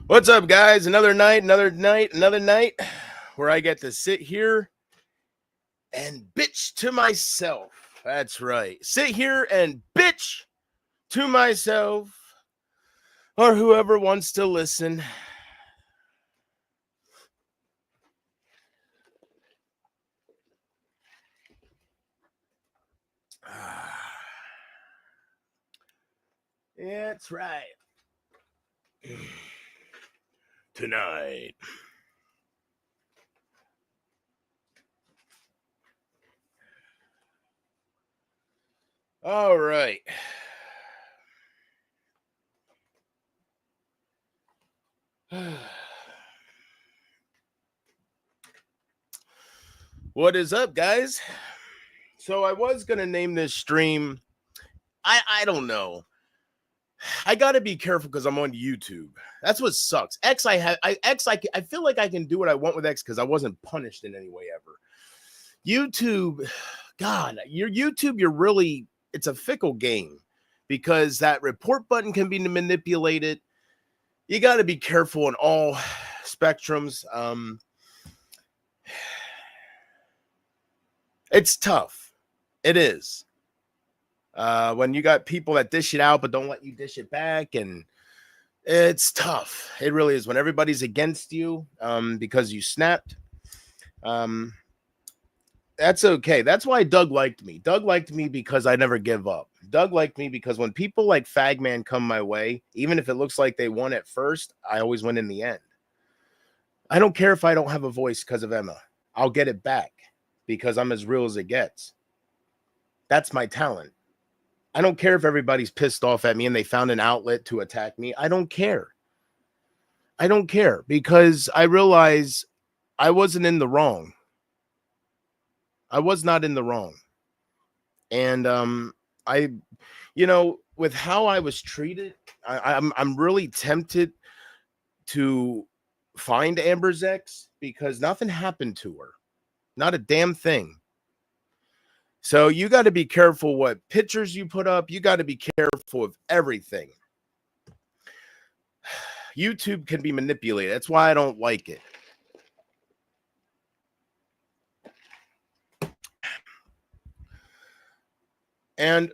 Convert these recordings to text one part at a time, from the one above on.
What's up, guys? Another night where I get to sit here and bitch to myself. That's right. Sit here and bitch to myself or whoever wants to listen. That's right. Tonight. All right. What is up, guys? So I was gonna name this stream. I don't know. I gotta be careful because I'm on YouTube. That's what sucks. I feel like I can do what I want with X because I wasn't punished in any way ever. YouTube, God, your YouTube, it's a fickle game because that report button can be manipulated. You got to be careful on all spectrums. It's tough. It is. When you got people that dish it out but don't let you dish it back, and it's tough. It really is. When everybody's against you because you snapped. That's okay. That's why Doug liked me. Doug liked me because I never give up. Doug liked me because when people like Fagman come my way, even if it looks like they won at first, I always win in the end. I don't care if I don't have a voice because of Emma. I'll get it back because I'm as real as it gets. That's my talent. I don't care if everybody's pissed off at me and they found an outlet to attack me. I don't care. I don't care because I realize I wasn't in the wrong. I was not in the wrong. And with how I was treated, I'm really tempted to find Amber's ex because nothing happened to her. Not a damn thing. So you got to be careful what pictures you put up. You got to be careful of everything. YouTube can be manipulated. That's why I don't like it. And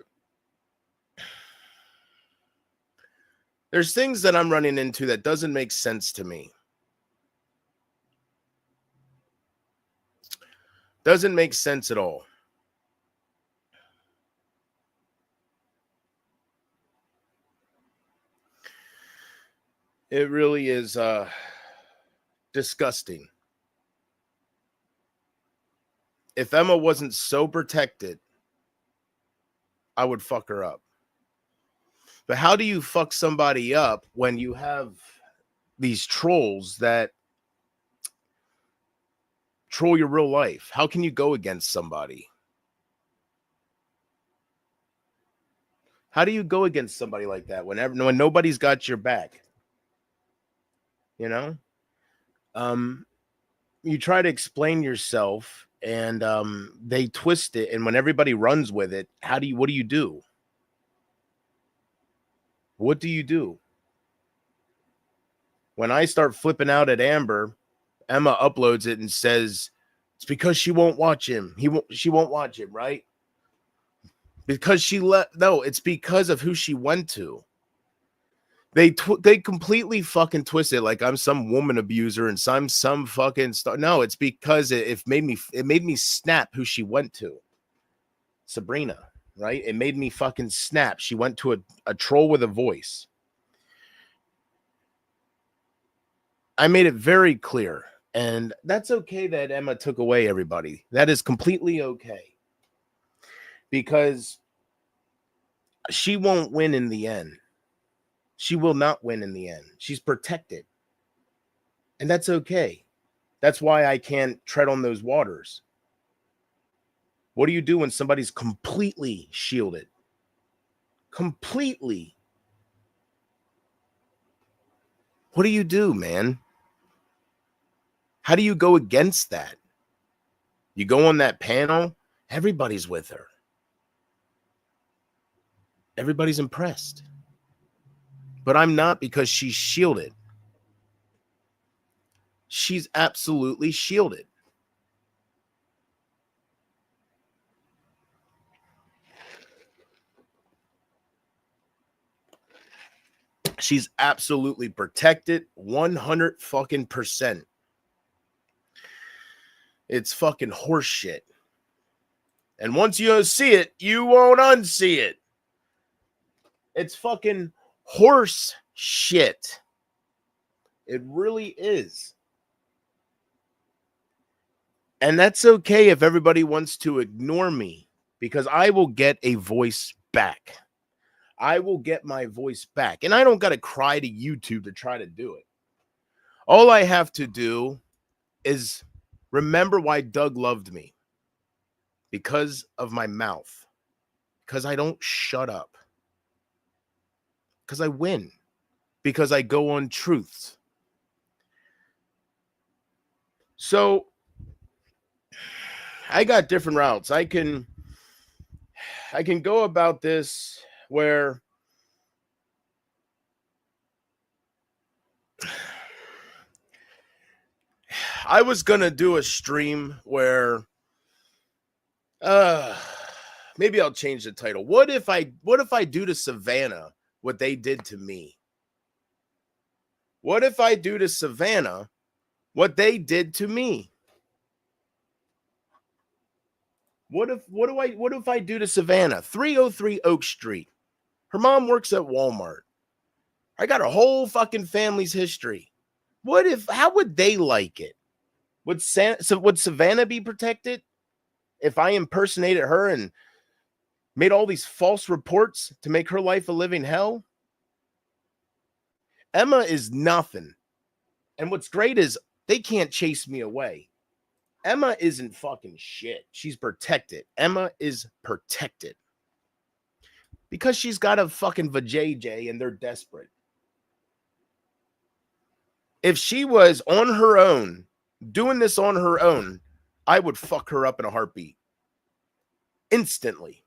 there's things that I'm running into that doesn't make sense to me. Doesn't make sense at all. It really is disgusting. If Emma wasn't so protected, I would fuck her up. But how do you fuck somebody up when you have these trolls that troll your real life? How can you go against somebody? How do you go against somebody like that when nobody's got your back? You know? You try to explain yourself and they twist it, and when everybody runs with it, what do you do? What do you do? When I start flipping out at Amber, Emma uploads it and says it's because she won't watch him. She won't watch him, right? Because it's because of who she went to. They completely fucking twist it like I'm some woman abuser and some fucking star. No, it's because it made me snap who she went to. Sabrina, right? It made me fucking snap. She went to a troll with a voice. I made it very clear, and that's okay that Emma took away everybody. That is completely okay. Because she won't win in the end. She will not win in the end. She's protected. And that's okay. That's why I can't tread on those waters. What do you do when somebody's completely shielded? Completely. What do you do, man? How do you go against that? You go on that panel, everybody's with her. Everybody's impressed. But I'm not because she's shielded. she's absolutely shielded. She's absolutely protected 100 fucking percent. It's fucking horse shit. And once you see it, you won't unsee it. It's fucking horse shit. It really is. And that's okay if everybody wants to ignore me, because I will get a voice back. I will get my voice back. And I don't got to cry to YouTube to try to do it. All I have to do is remember why Doug loved me. Because of my mouth. Because I don't shut up. Because I win. Because I go on truths. So I got different routes. I can go about this where I was gonna do a stream where maybe I'll change the title. What if I do to Savannah what they did to me? What if I do to Savannah what they did to me? What if I do to Savannah? 303 Oak Street. Her mom works at Walmart. I got a whole fucking family's history. How would they like it? Would Savannah be protected if I impersonated her and made all these false reports to make her life a living hell? Emma is nothing. And what's great is they can't chase me away. Emma isn't fucking shit. She's protected. Emma is protected. Because she's got a fucking vajayjay and they're desperate. If she was on her own, doing this on her own, I would fuck her up in a heartbeat. Instantly.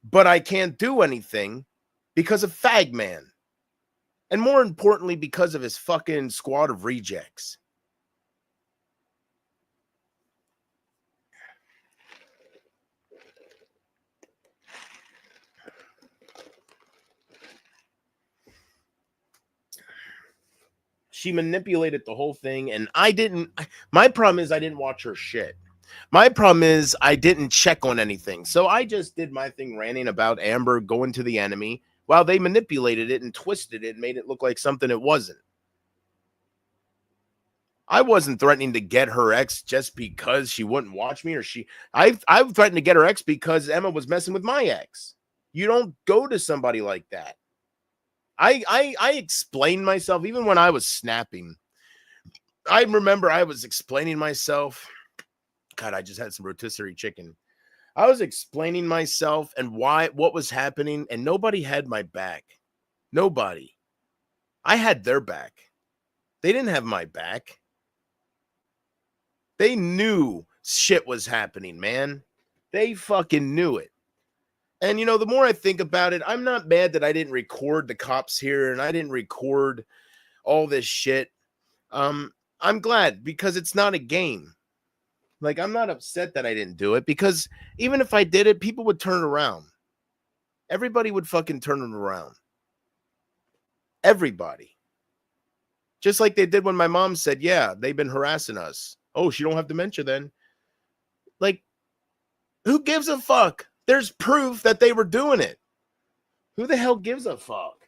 But I can't do anything because of Fagman. And more importantly, because of his fucking squad of rejects. She manipulated the whole thing, and my problem is I didn't watch her shit. My problem is I didn't check on anything. So I just did my thing ranting about Amber going to the enemy while they manipulated it and twisted it and made it look like something it wasn't. I wasn't threatening to get her ex just because she wouldn't watch me, or I threatened to get her ex because Emma was messing with my ex. You don't go to somebody like that. I explained myself even when I was snapping. I remember I was explaining myself. God, I just had some rotisserie chicken. I was explaining myself and what was happening, and nobody had my back. Nobody. I had their back. They didn't have my back. They knew shit was happening, man. They fucking knew it. And, the more I think about it, I'm not mad that I didn't record the cops here and I didn't record all this shit. I'm glad because it's not a game. Like, I'm not upset that I didn't do it because even if I did it, people would turn it around. Everybody would fucking turn it around. Everybody. Just like they did when my mom said, yeah, they've been harassing us. Oh, she don't have dementia then. Like, who gives a fuck? There's proof that they were doing it. Who the hell gives a fuck?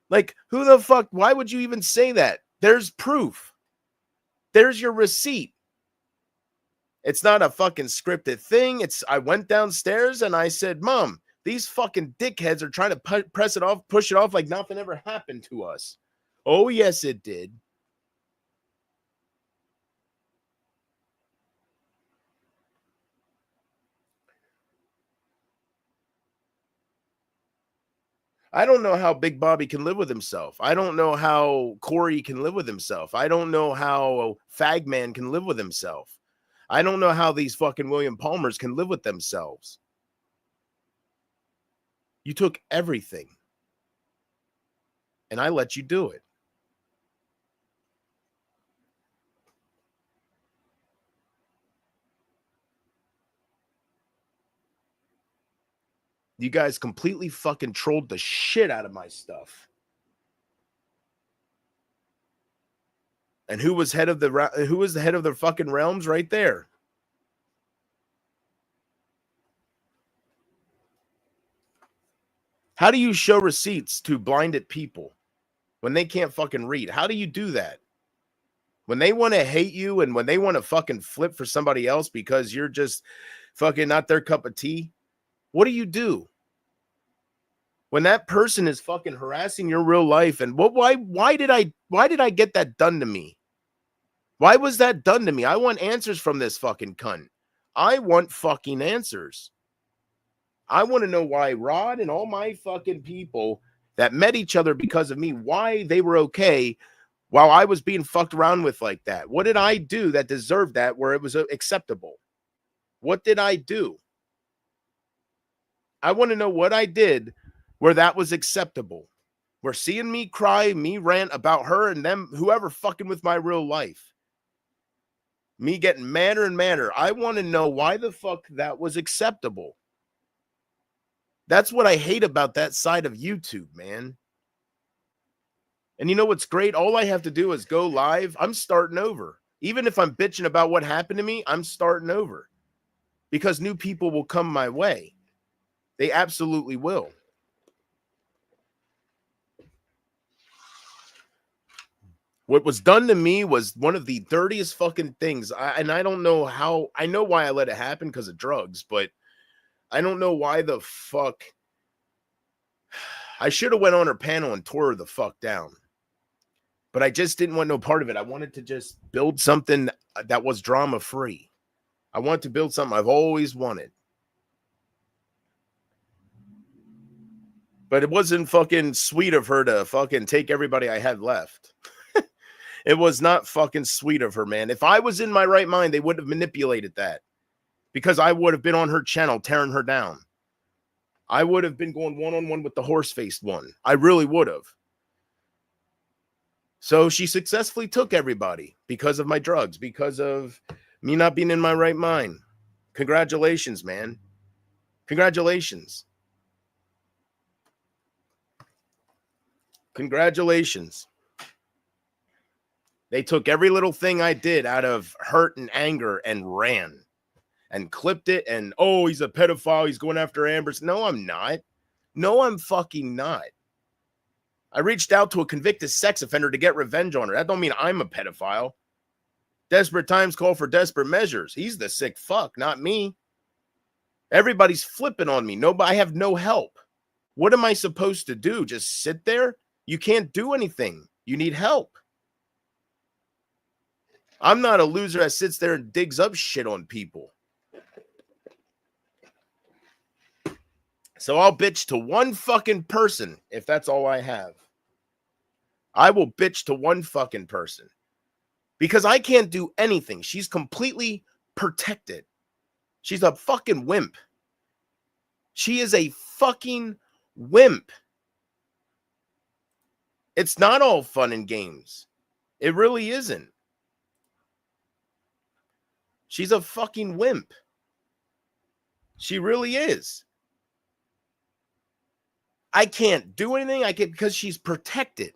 Like, who the fuck? Why would you even say that? There's proof. There's your receipt. It's not a fucking scripted thing. I went downstairs and I said, Mom, these fucking dickheads are trying to push it off like nothing ever happened to us. Oh, yes, it did. I don't know how Big Bobby can live with himself. I don't know how Corey can live with himself. I don't know how Fagman can live with himself. I don't know how these fucking William Palmers can live with themselves. You took everything. And I let you do it. You guys completely fucking trolled the shit out of my stuff. And who was the head of the fucking realms right there? How do you show receipts to blinded people when they can't fucking read? How do you do that? When they want to hate you and when they want to fucking flip for somebody else because you're just fucking not their cup of tea, what do you do? When that person is fucking harassing your real life, and why did I get that done to me? Why was that done to me? I want answers from this fucking cunt. I want fucking answers. I want to know why Rod and all my fucking people that met each other because of me, why they were okay while I was being fucked around with like that. What did I do that deserved that where it was acceptable? What did I do? I want to know what I did where that was acceptable. Where seeing me cry, me rant about her and them, whoever fucking with my real life. Me getting madder and madder. I want to know why the fuck that was acceptable. That's what I hate about that side of YouTube, man. And you know what's great? All I have to do is go live. I'm starting over. Even if I'm bitching about what happened to me, I'm starting over. Because new people will come my way. They absolutely will. What was done to me was one of the dirtiest fucking things. And I don't know how. I know why I let it happen because of drugs, but I don't know why the fuck. I should have went on her panel and tore her the fuck down. But I just didn't want no part of it. I wanted to just build something that was drama free. I wanted to build something I've always wanted. But it wasn't fucking sweet of her to fucking take everybody I had left. It was not fucking sweet of her, man. If I was in my right mind, they would have manipulated that. Because I would have been on her channel tearing her down. I would have been going one-on-one with the horse-faced one. I really would have. So she successfully took everybody because of my drugs, because of me not being in my right mind. Congratulations, man. Congratulations. Congratulations. They took every little thing I did out of hurt and anger and ran and clipped it. And, oh, he's a pedophile. He's going after Amber's. No, I'm not. No, I'm fucking not. I reached out to a convicted sex offender to get revenge on her. That don't mean I'm a pedophile. Desperate times call for desperate measures. He's the sick fuck, not me. Everybody's flipping on me. I have no help. What am I supposed to do? Just sit there? You can't do anything. You need help. I'm not a loser that sits there and digs up shit on people. So I'll bitch to one fucking person if that's all I have. I will bitch to one fucking person. Because I can't do anything. She's completely protected. She's a fucking wimp. She is a fucking wimp. It's not all fun and games. It really isn't. She's a fucking wimp. She really is. I can't do anything. Because she's protected.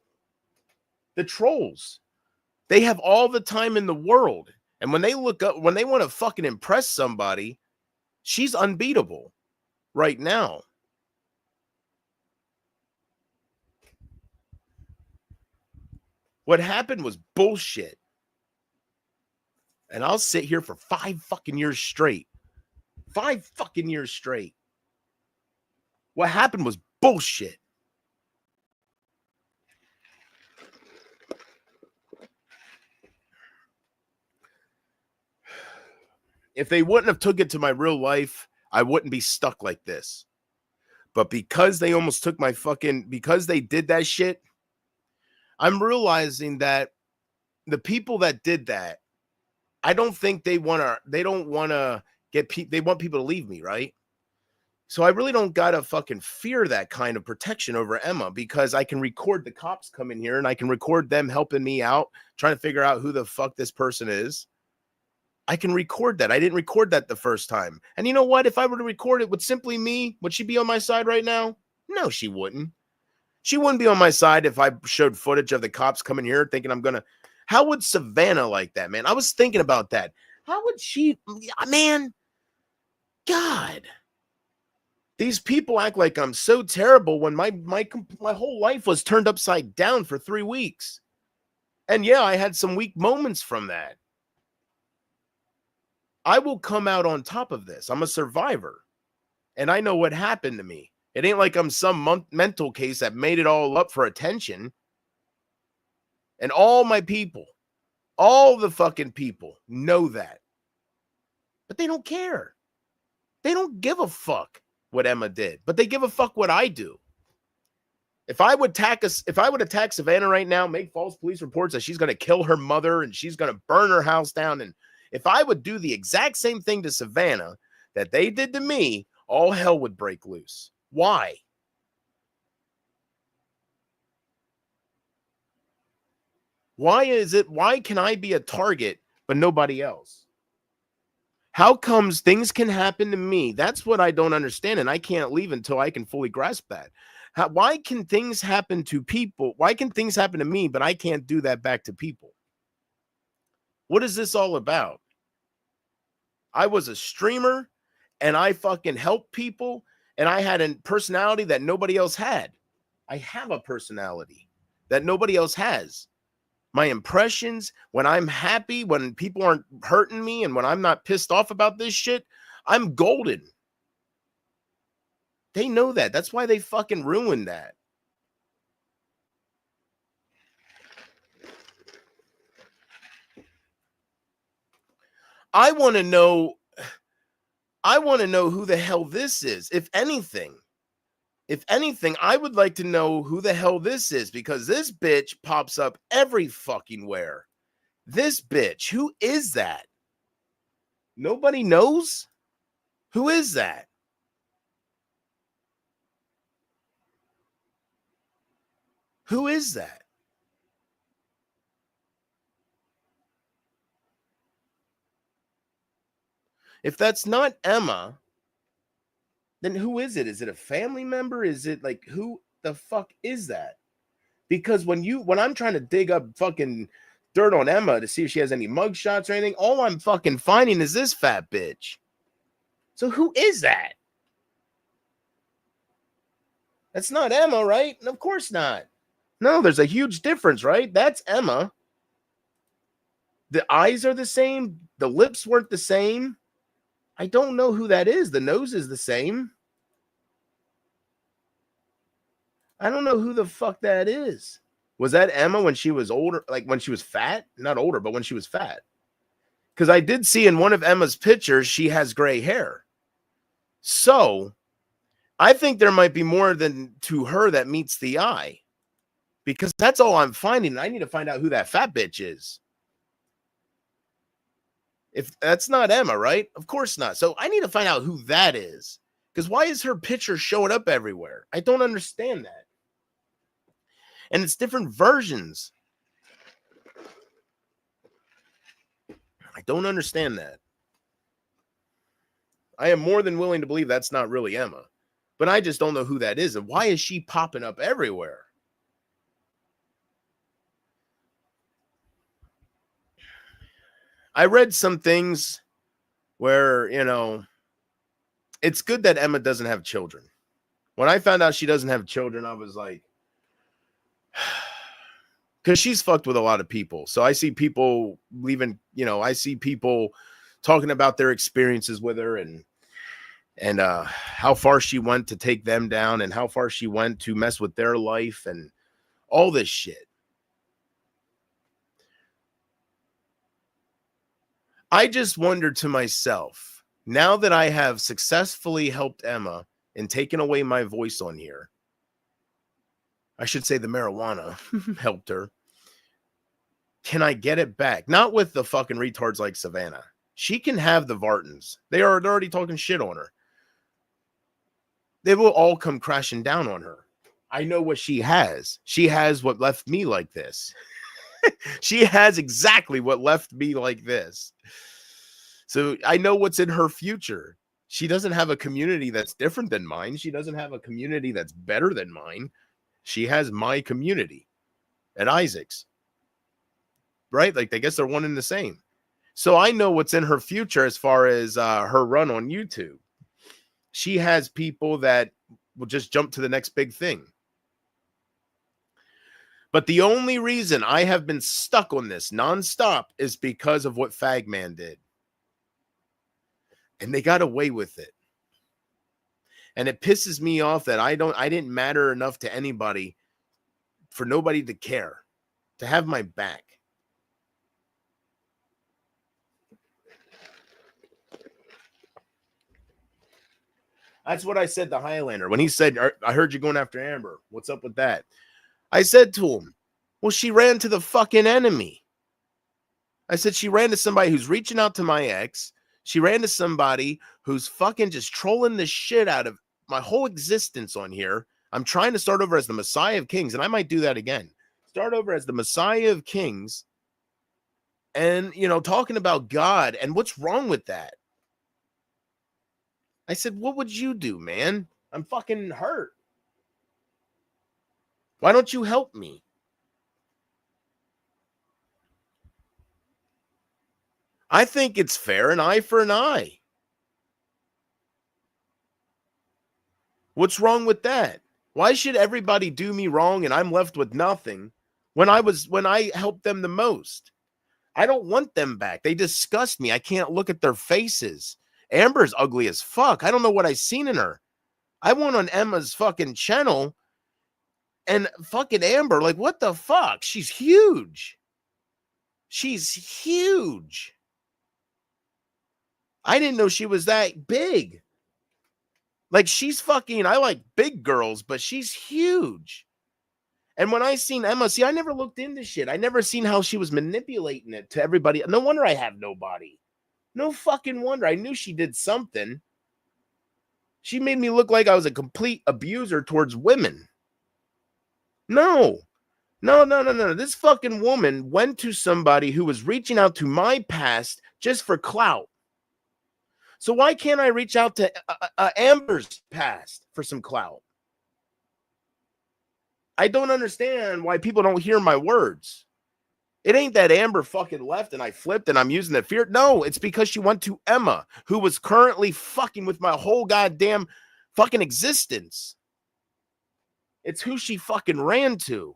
The trolls, they have all the time in the world. And when they look up, when they want to fucking impress somebody, she's unbeatable right now. What happened was bullshit. And I'll sit here for 5 fucking years straight. 5 fucking years straight. What happened was bullshit. If they wouldn't have took it to my real life, I wouldn't be stuck like this. But because they almost took my because they did that shit, I'm realizing that the people that did that, I don't think they want to they want people to leave me, right? So I really don't gotta fucking fear that kind of protection over Emma because I can record the cops coming here and I can record them helping me out, trying to figure out who the fuck this person is. I can record that. I didn't record that the first time. And you know what? If I were to record it with simply me, would she be on my side right now? No, she wouldn't. She wouldn't be on my side if I showed footage of the cops coming here thinking I'm going to. How would Savannah like that, man? I was thinking about that. How would she, man? God. These people act like I'm so terrible when my whole life was turned upside down for 3 weeks. And yeah, I had some weak moments from that. I will come out on top of this. I'm a survivor. And I know what happened to me. It ain't like I'm some mental case that made it all up for attention. And all my people, all the fucking people know that. But they don't care. They don't give a fuck what Emma did, but they give a fuck what I do. If I would attack Savannah right now, make false police reports that she's going to kill her mother and she's going to burn her house down, and if I would do the exact same thing to Savannah that they did to me, all hell would break loose. Why? Why can I be a target but nobody else? How comes things can happen to me? That's what I don't understand, and I can't leave until I can fully grasp that. Why can things happen to people? Why can things happen to me, but I can't do that back to people? What is this all about? I was a streamer, and I fucking helped people, and I had a personality that nobody else had. I have a personality that nobody else has. My impressions, when I'm happy, when people aren't hurting me, and when I'm not pissed off about this shit, I'm golden. They know that. That's why they fucking ruined that. I want to know who the hell this is. If anything, I would like to know who the hell this is, because this bitch pops up every fucking where. This bitch, who is that? Nobody knows? Who is that? Who is that? If that's not Emma, then who is it? Is it a family member? Is it like, who the fuck is that? Because when I'm trying to dig up fucking dirt on Emma to see if she has any mugshots or anything, all I'm fucking finding is this fat bitch. So who is that? That's not Emma, right? Of course not. No, there's a huge difference, right? That's Emma. The eyes are the same. The lips weren't the same. I don't know who that is. The nose is the same. I don't know who the fuck that is. Was that Emma when she was older? Like when she was fat? Not older, but when she was fat. Because I did see in one of Emma's pictures, she has gray hair. So I think there might be more than to her that meets the eye. Because that's all I'm finding. I need to find out who that fat bitch is. If that's not Emma, right? Of course not. So I need to find out who that is. Because why is her picture showing up everywhere? I don't understand that. And it's different versions. I don't understand that. I am more than willing to believe that's not really Emma. But I just don't know who that is. And why is she popping up everywhere? I read some things where, it's good that Emma doesn't have children. When I found out she doesn't have children, I was like, because she's fucked with a lot of people. So I see people leaving, I see people talking about their experiences with her and how far she went to take them down and how far she went to mess with their life and all this shit. I just wondered to myself, now that I have successfully helped Emma and taken away my voice on here, I should say the marijuana helped her. Can I get it back? Not with the fucking retards like Savannah. She can have the Vartans. They're already talking shit on her. They will all come crashing down on her. I know what she has. She has what left me like this. She has exactly what left me like this. So I know what's in her future. She doesn't have a community that's different than mine. She doesn't have a community that's better than mine. She has my community at Isaac's, right? Like, I guess they're one and the same. So I know what's in her future as far as her run on YouTube. She has people that will just jump to the next big thing. But the only reason I have been stuck on this nonstop is because of what Fagman did. And they got away with it. And it pisses me off that I didn't matter enough to anybody for nobody to care, to have my back. That's what I said to Highlander when he said, I heard you going after Amber. What's up with that? I said to him, well, she ran to the fucking enemy. I said she ran to somebody who's reaching out to my ex. She ran to somebody who's fucking just trolling the shit out of my whole existence on here. I'm trying to start over as the Messiah of Kings, and I might do that again. Start over as the Messiah of Kings and, you know, talking about God and what's wrong with that. I said, what would you do, man? I'm fucking hurt. Why don't you help me? I think it's fair, an eye for an eye. What's wrong with that? Why should everybody do me wrong and I'm left with nothing when I helped them the most? I don't want them back. They disgust me. I can't look at their faces. Amber's ugly as fuck. I don't know what I seen in her. I went on Emma's fucking channel and fucking Amber, like, what the fuck? She's huge. She's huge. I didn't know she was that big. Like, she's fucking, I like big girls, but she's huge. And when I seen Emma, see, I never looked into shit. I never seen how she was manipulating it to everybody. No wonder I have nobody. No fucking wonder. I knew she did something. She made me look like I was a complete abuser towards women. No. This fucking woman went to somebody who was reaching out to my past just for clout. So why can't I reach out to Amber's past for some clout? I don't understand why people don't hear my words. It ain't that Amber fucking left and I flipped and I'm using the fear. No, it's because she went to Emma, who was currently fucking with my whole goddamn fucking existence. It's who she fucking ran to.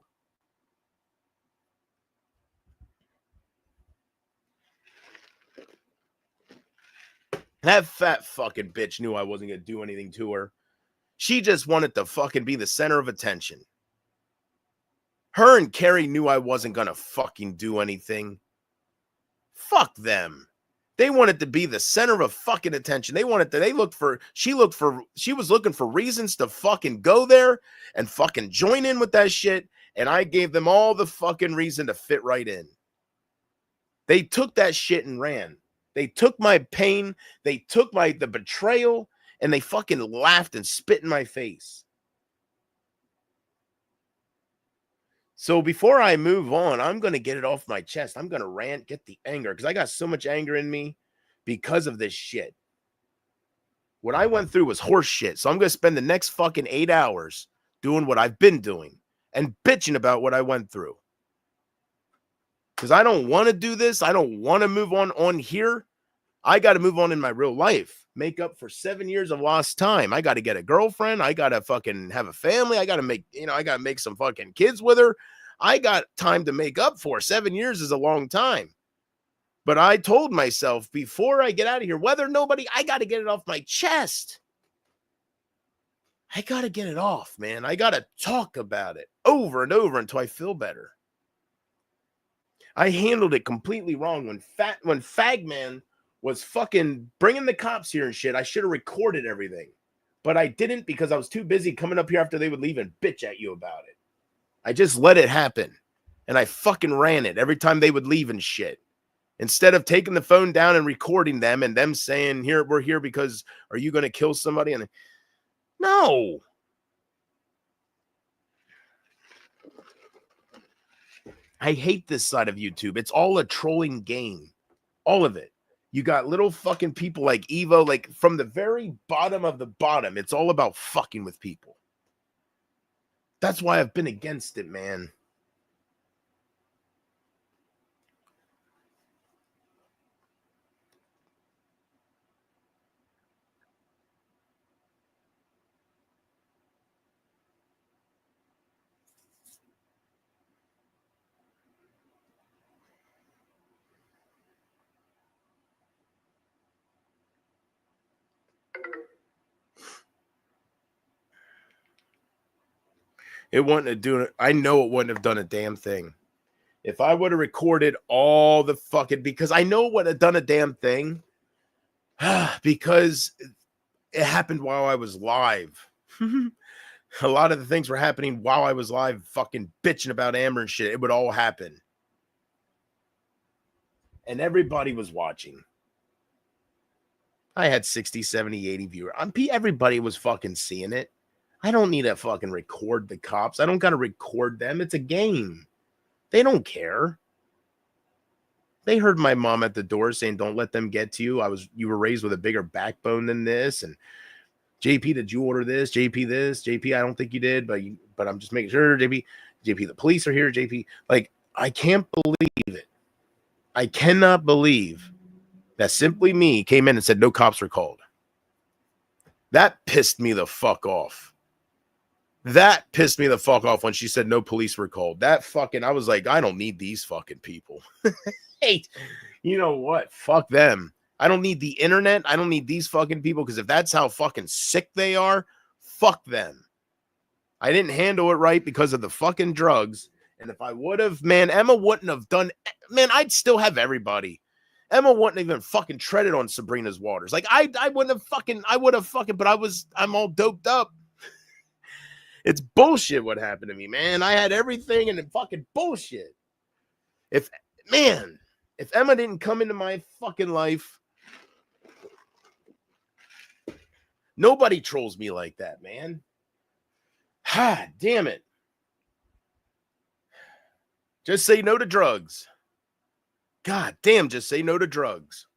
That fat fucking bitch knew I wasn't going to do anything to her. She just wanted to fucking be the center of attention. Her and Carrie knew I wasn't going to fucking do anything. Fuck them. They wanted to be the center of fucking attention. She was looking for reasons to fucking go there and fucking join in with that shit. And I gave them all the fucking reason to fit right in. They took that shit and ran. They took my pain, they took the betrayal, and they fucking laughed and spit in my face. So before I move on, I'm going to get it off my chest. I'm going to rant, get the anger, because I got so much anger in me because of this shit. What I went through was horse shit. So I'm going to spend the next fucking 8 hours doing what I've been doing and bitching about what I went through. Because I don't want to do this. I don't want to move on here. I got to move on in my real life. Make up for 7 years of lost time. I got to get a girlfriend. I got to fucking have a family. I got to make some fucking kids with her. I got time to make up for. 7 years is a long time. But I told myself before I get out of here, I got to get it off my chest. I got to get it off, man. I got to talk about it over and over until I feel better. I handled it completely wrong when Fagman was fucking bringing the cops here and shit. I should have recorded everything, but I didn't because I was too busy coming up here after they would leave and bitch at you about it. I just let it happen, and I fucking ran it every time they would leave and shit. Instead of taking the phone down and recording them and them saying, we're here because are you going to kill somebody? And no. I hate this side of YouTube. It's all a trolling game. All of it. You got little fucking people like Evo, like from the very bottom of the bottom. It's all about fucking with people. That's why I've been against it, man. It wouldn't have done it. I know it wouldn't have done a damn thing. If I would have recorded all the fucking, because I know it would have done a damn thing. Because it happened while I was live. A lot of the things were happening while I was live, fucking bitching about Amber and shit. It would all happen. And everybody was watching. I had 60, 70, 80 viewers. Everybody was fucking seeing it. I don't need to fucking record the cops. I don't got to record them. It's a game. They don't care. They heard my mom at the door saying, don't let them get to you. You were raised with a bigger backbone than this. And JP, did you order this? JP, this? JP, I don't think you did, but I'm just making sure. JP, the police are here. JP, like, I can't believe it. I cannot believe that Simply Me came in and said no cops were called. That pissed me the fuck off. That pissed me the fuck off when she said no police were called. I was like, I don't need these fucking people. Hey, you know what? Fuck them. I don't need the internet. I don't need these fucking people, because if that's how fucking sick they are, fuck them. I didn't handle it right because of the fucking drugs. And if I would have, man, Emma wouldn't have done, man, I'd still have everybody. Emma wouldn't even fucking treaded on Sabrina's waters. Like, I would have fucking, but I'm all doped up. It's bullshit what happened to me, man. I had everything and it fucking bullshit. If Emma didn't come into my fucking life, nobody trolls me like that, man. Ha, damn it. Just say no to drugs. God damn, just say no to drugs.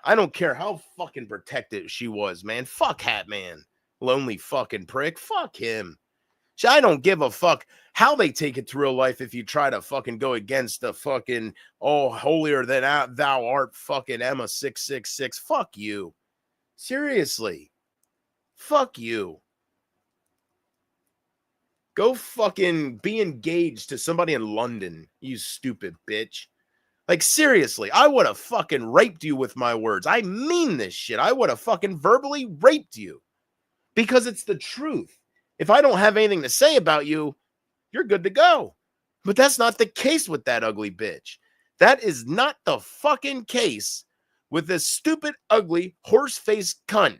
I don't care how fucking protected she was, man. Fuck Hat Man. Lonely fucking prick. Fuck him. I don't give a fuck how they take it to real life if you try to fucking go against the fucking, oh, holier than thou art fucking Emma 666. Fuck you. Seriously. Fuck you. Go fucking be engaged to somebody in London, you stupid bitch. Like, seriously, I would have fucking raped you with my words. I mean this shit. I would have fucking verbally raped you. Because it's the truth. If I don't have anything to say about you, you're good to go. But that's not the case with that ugly bitch. That is not the fucking case with this stupid, ugly, horse-faced cunt.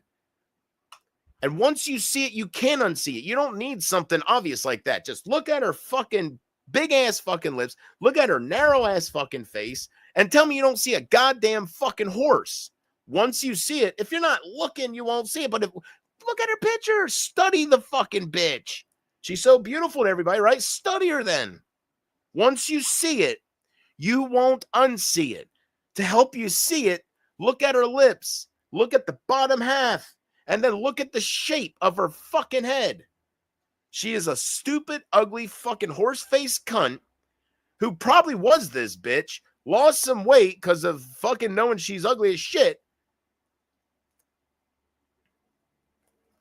And once you see it, you can't unsee it. You don't need something obvious like that. Just look at her fucking big-ass fucking lips, look at her narrow-ass fucking face, and tell me you don't see a goddamn fucking horse. Once you see it, if you're not looking, you won't see it. But look at her picture. Study the fucking bitch. She's so beautiful to everybody, right? Study her then. Once you see it, you won't unsee it. To help you see it, look at her lips. Look at the bottom half. And then look at the shape of her fucking head. She is a stupid, ugly, fucking horse-faced cunt who probably was this bitch, lost some weight because of fucking knowing she's ugly as shit.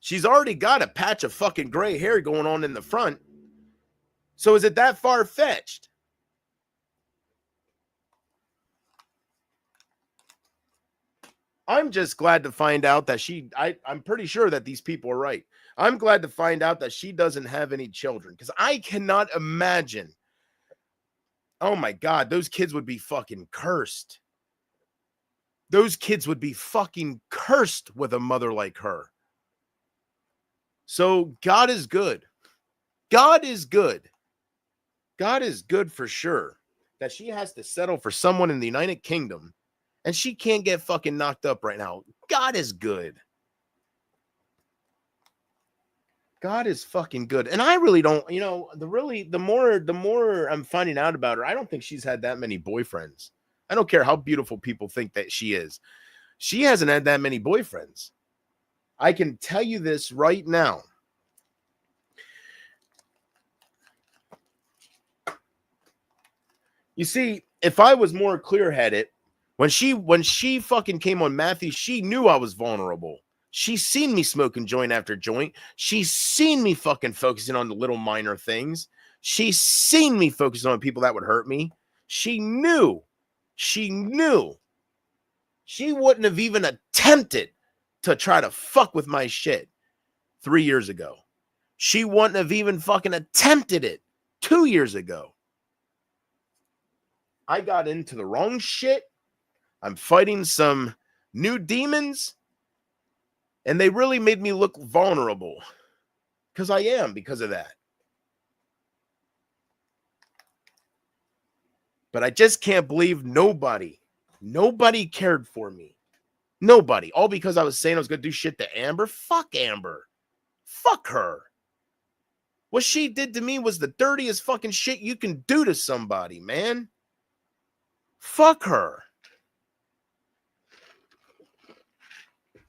She's already got a patch of fucking gray hair going on in the front. So is it that far-fetched? I'm just glad to find out that I'm pretty sure that these people are right. I'm glad to find out that she doesn't have any children, because I cannot imagine. Oh my God, those kids would be fucking cursed. Those kids would be fucking cursed with a mother like her. So God is good. God is good. God is good for sure. That she has to settle for someone in the United Kingdom and she can't get fucking knocked up right now. God is good. God is fucking good. And I really don't, the more I'm finding out about her, I don't think she's had that many boyfriends. I don't care how beautiful people think that she is. She hasn't had that many boyfriends. I can tell you this right now. You see, if I was more clear-headed, when she fucking came on Matthew, she knew I was vulnerable. She's seen me smoking joint after joint. She's seen me fucking focusing on the little minor things. She's seen me focusing on people that would hurt me. She knew. She knew. She wouldn't have even attempted to try to fuck with my shit 3 years ago. She wouldn't have even fucking attempted it 2 years ago. I got into the wrong shit. I'm fighting some new demons, and they really made me look vulnerable because I am because of that. But I just can't believe nobody cared for me. Nobody. All because I was saying I was going to do shit to Amber. Fuck Amber. Fuck her. What she did to me was the dirtiest fucking shit you can do to somebody, man. Fuck her.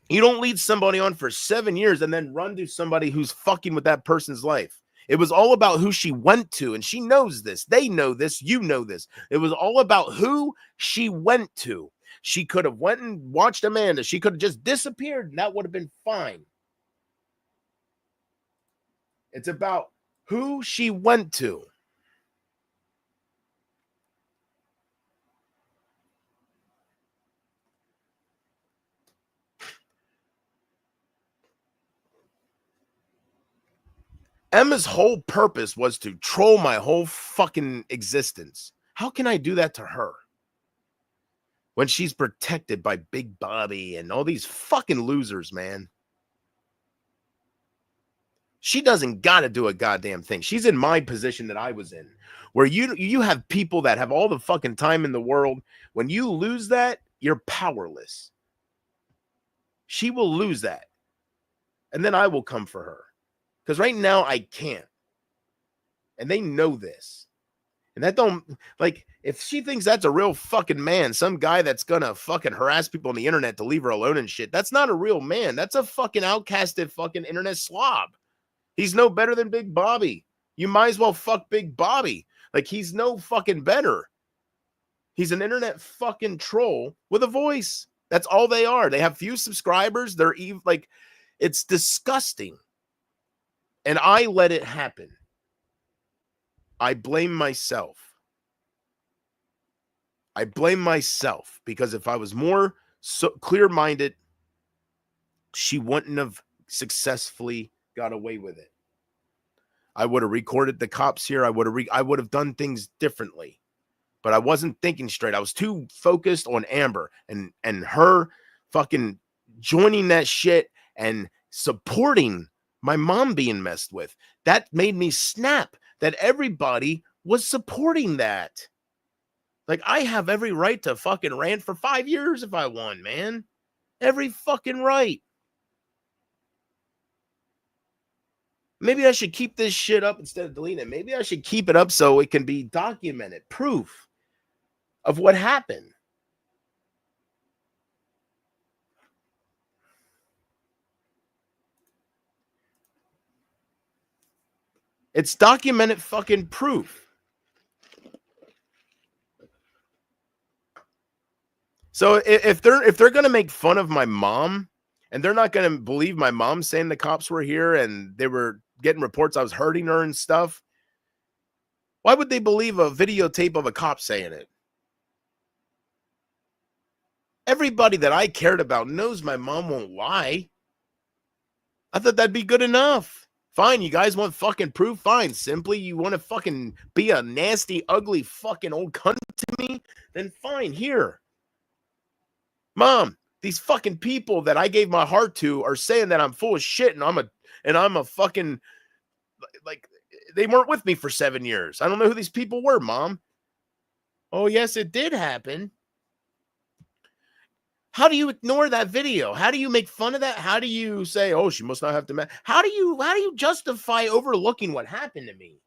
You don't lead somebody on for 7 years and then run to somebody who's fucking with that person's life. It was all about who she went to, and she knows this. They know this. You know this. It was all about who she went to. She could have went and watched Amanda. She could have just disappeared, and that would have been fine. It's about who she went to. Emma's whole purpose was to troll my whole fucking existence. How can I do that to her? When she's protected by Big Bobby and all these fucking losers, man. She doesn't got to do a goddamn thing. She's in my position that I was in, where you have people that have all the fucking time in the world. When you lose that, you're powerless. She will lose that. And then I will come for her. Because right now I can't. And they know this. And that don't, like, if she thinks that's a real fucking man, some guy that's gonna fucking harass people on the internet to leave her alone and shit, that's not a real man. That's a fucking outcasted fucking internet slob. He's no better than Big Bobby. You might as well fuck Big Bobby. Like, he's no fucking better. He's an internet fucking troll with a voice. That's all they are. They have few subscribers. They're like, it's disgusting. And I let it happen. I blame myself. I blame myself because if I was more clear-minded, she wouldn't have successfully got away with it. I would have recorded the cops here. I would have done things differently. But I wasn't thinking straight. I was too focused on Amber and her fucking joining that shit and supporting my mom being messed with. That made me snap that everybody was supporting that. Like, I have every right to fucking rant for 5 years if I want, man. Every fucking right. Maybe I should keep this shit up instead of deleting it. Maybe I should keep it up so it can be documented, proof of what happened. It's documented fucking proof. So if they're gonna make fun of my mom, and they're not gonna believe my mom saying the cops were here and they were getting reports I was hurting her and stuff, why would they believe a videotape of a cop saying it? Everybody that I cared about knows my mom won't lie. I thought that'd be good enough. Fine, you guys want fucking proof? Fine. Simply, you want to fucking be a nasty, ugly fucking old cunt to me? Then fine, here. Mom, these fucking people that I gave my heart to are saying that I'm full of shit and I'm a fucking, like, they weren't with me for 7 years. I don't know who these people were, Mom. Oh, yes, it did happen. How do you ignore that video? How do you make fun of that? How do you say, oh, she must not have to? How do you justify overlooking what happened to me?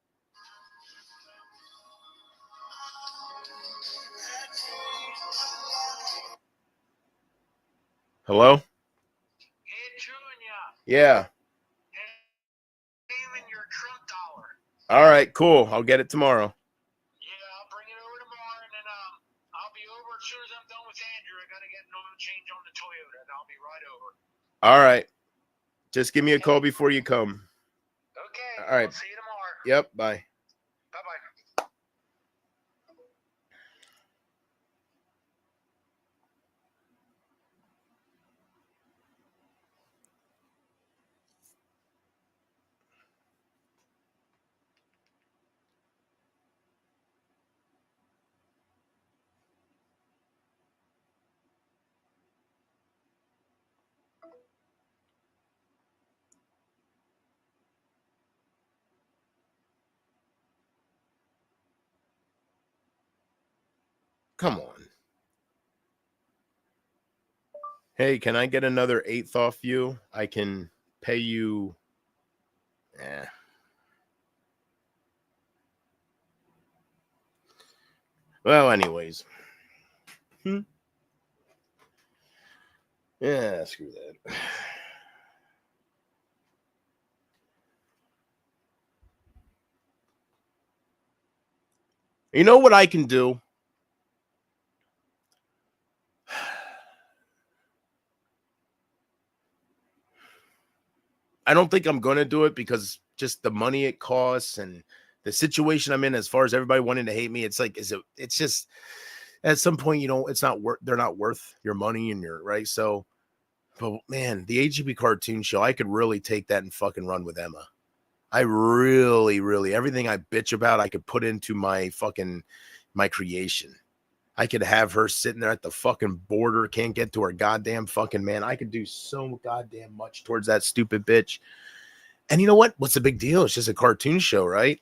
Hello? Hey, Junior. Yeah. Name in your Trump dollar. All right, cool. I'll get it tomorrow. Yeah, I'll bring it over tomorrow, and then I'll be over as soon as I'm done with Andrew. I gotta get an oil change on the Toyota, and I'll be right over. All right. Just give me a call before you come. Okay. All right. I'll see you tomorrow. Yep. Bye. Bye-bye. Come on. Hey, can I get another 8th off you? I can pay you. Well, anyways. Yeah, screw that. You know what I can do? I don't think I'm going to do it because just the money it costs and the situation I'm in as far as everybody wanting to hate me. It's like, it's just at some point, it's not worth, they're not worth your money and your right. So, but man, the AGB cartoon show, I could really take that and fucking run with Emma. I really, everything I bitch about, I could put into my creation. I could have her sitting there at the fucking border, can't get to her goddamn fucking man. I could do so goddamn much towards that stupid bitch. And you know what? What's the big deal? It's just a cartoon show, right?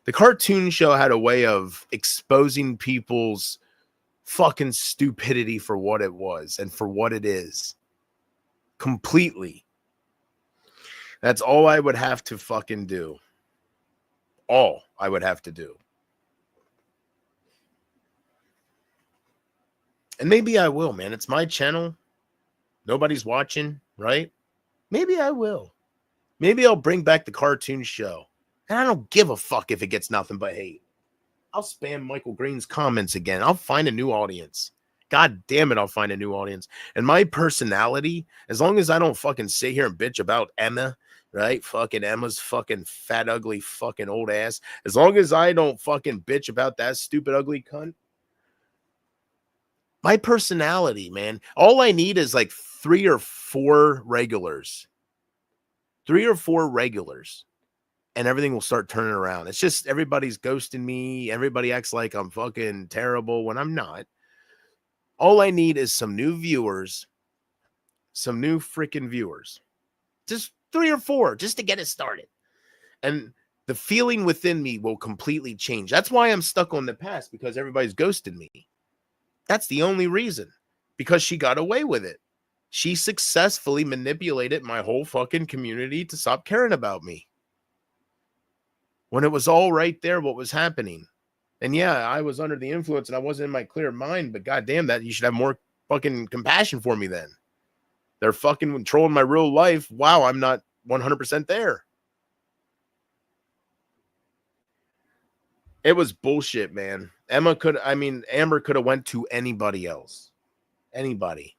The cartoon show had a way of exposing people's fucking stupidity for what it was and for what it is. Completely. That's all I would have to fucking do. All I would have to do. And maybe I will, man. It's my channel. Nobody's watching, right? Maybe I will. Maybe I'll bring back the cartoon show. And I don't give a fuck if it gets nothing but hate. I'll spam Michael Green's comments again. I'll find a new audience. God damn it, I'll find a new audience. And my personality, as long as I don't fucking sit here and bitch about Emma, right? Fucking Emma's fucking fat, ugly, fucking old ass. As long as I don't fucking bitch about that stupid, ugly cunt. My personality, man. All I need is like 3 or 4 regulars. 3 or 4 regulars. And everything will start turning around. It's just everybody's ghosting me. Everybody acts like I'm fucking terrible when I'm not. All I need is some new viewers, some new freaking viewers. Just 3 or 4, just to get it started. And the feeling within me will completely change. That's why I'm stuck on the past, because everybody's ghosted me. That's the only reason. Because she got away with it. She successfully manipulated my whole fucking community to stop caring about me. When it was all right there, what was happening. And yeah, I was under the influence and I wasn't in my clear mind, but goddamn that, you should have more fucking compassion for me then. They're fucking controlling my real life. Wow, I'm not 100% there. It was bullshit, man. Amber could have went to anybody else. Anybody.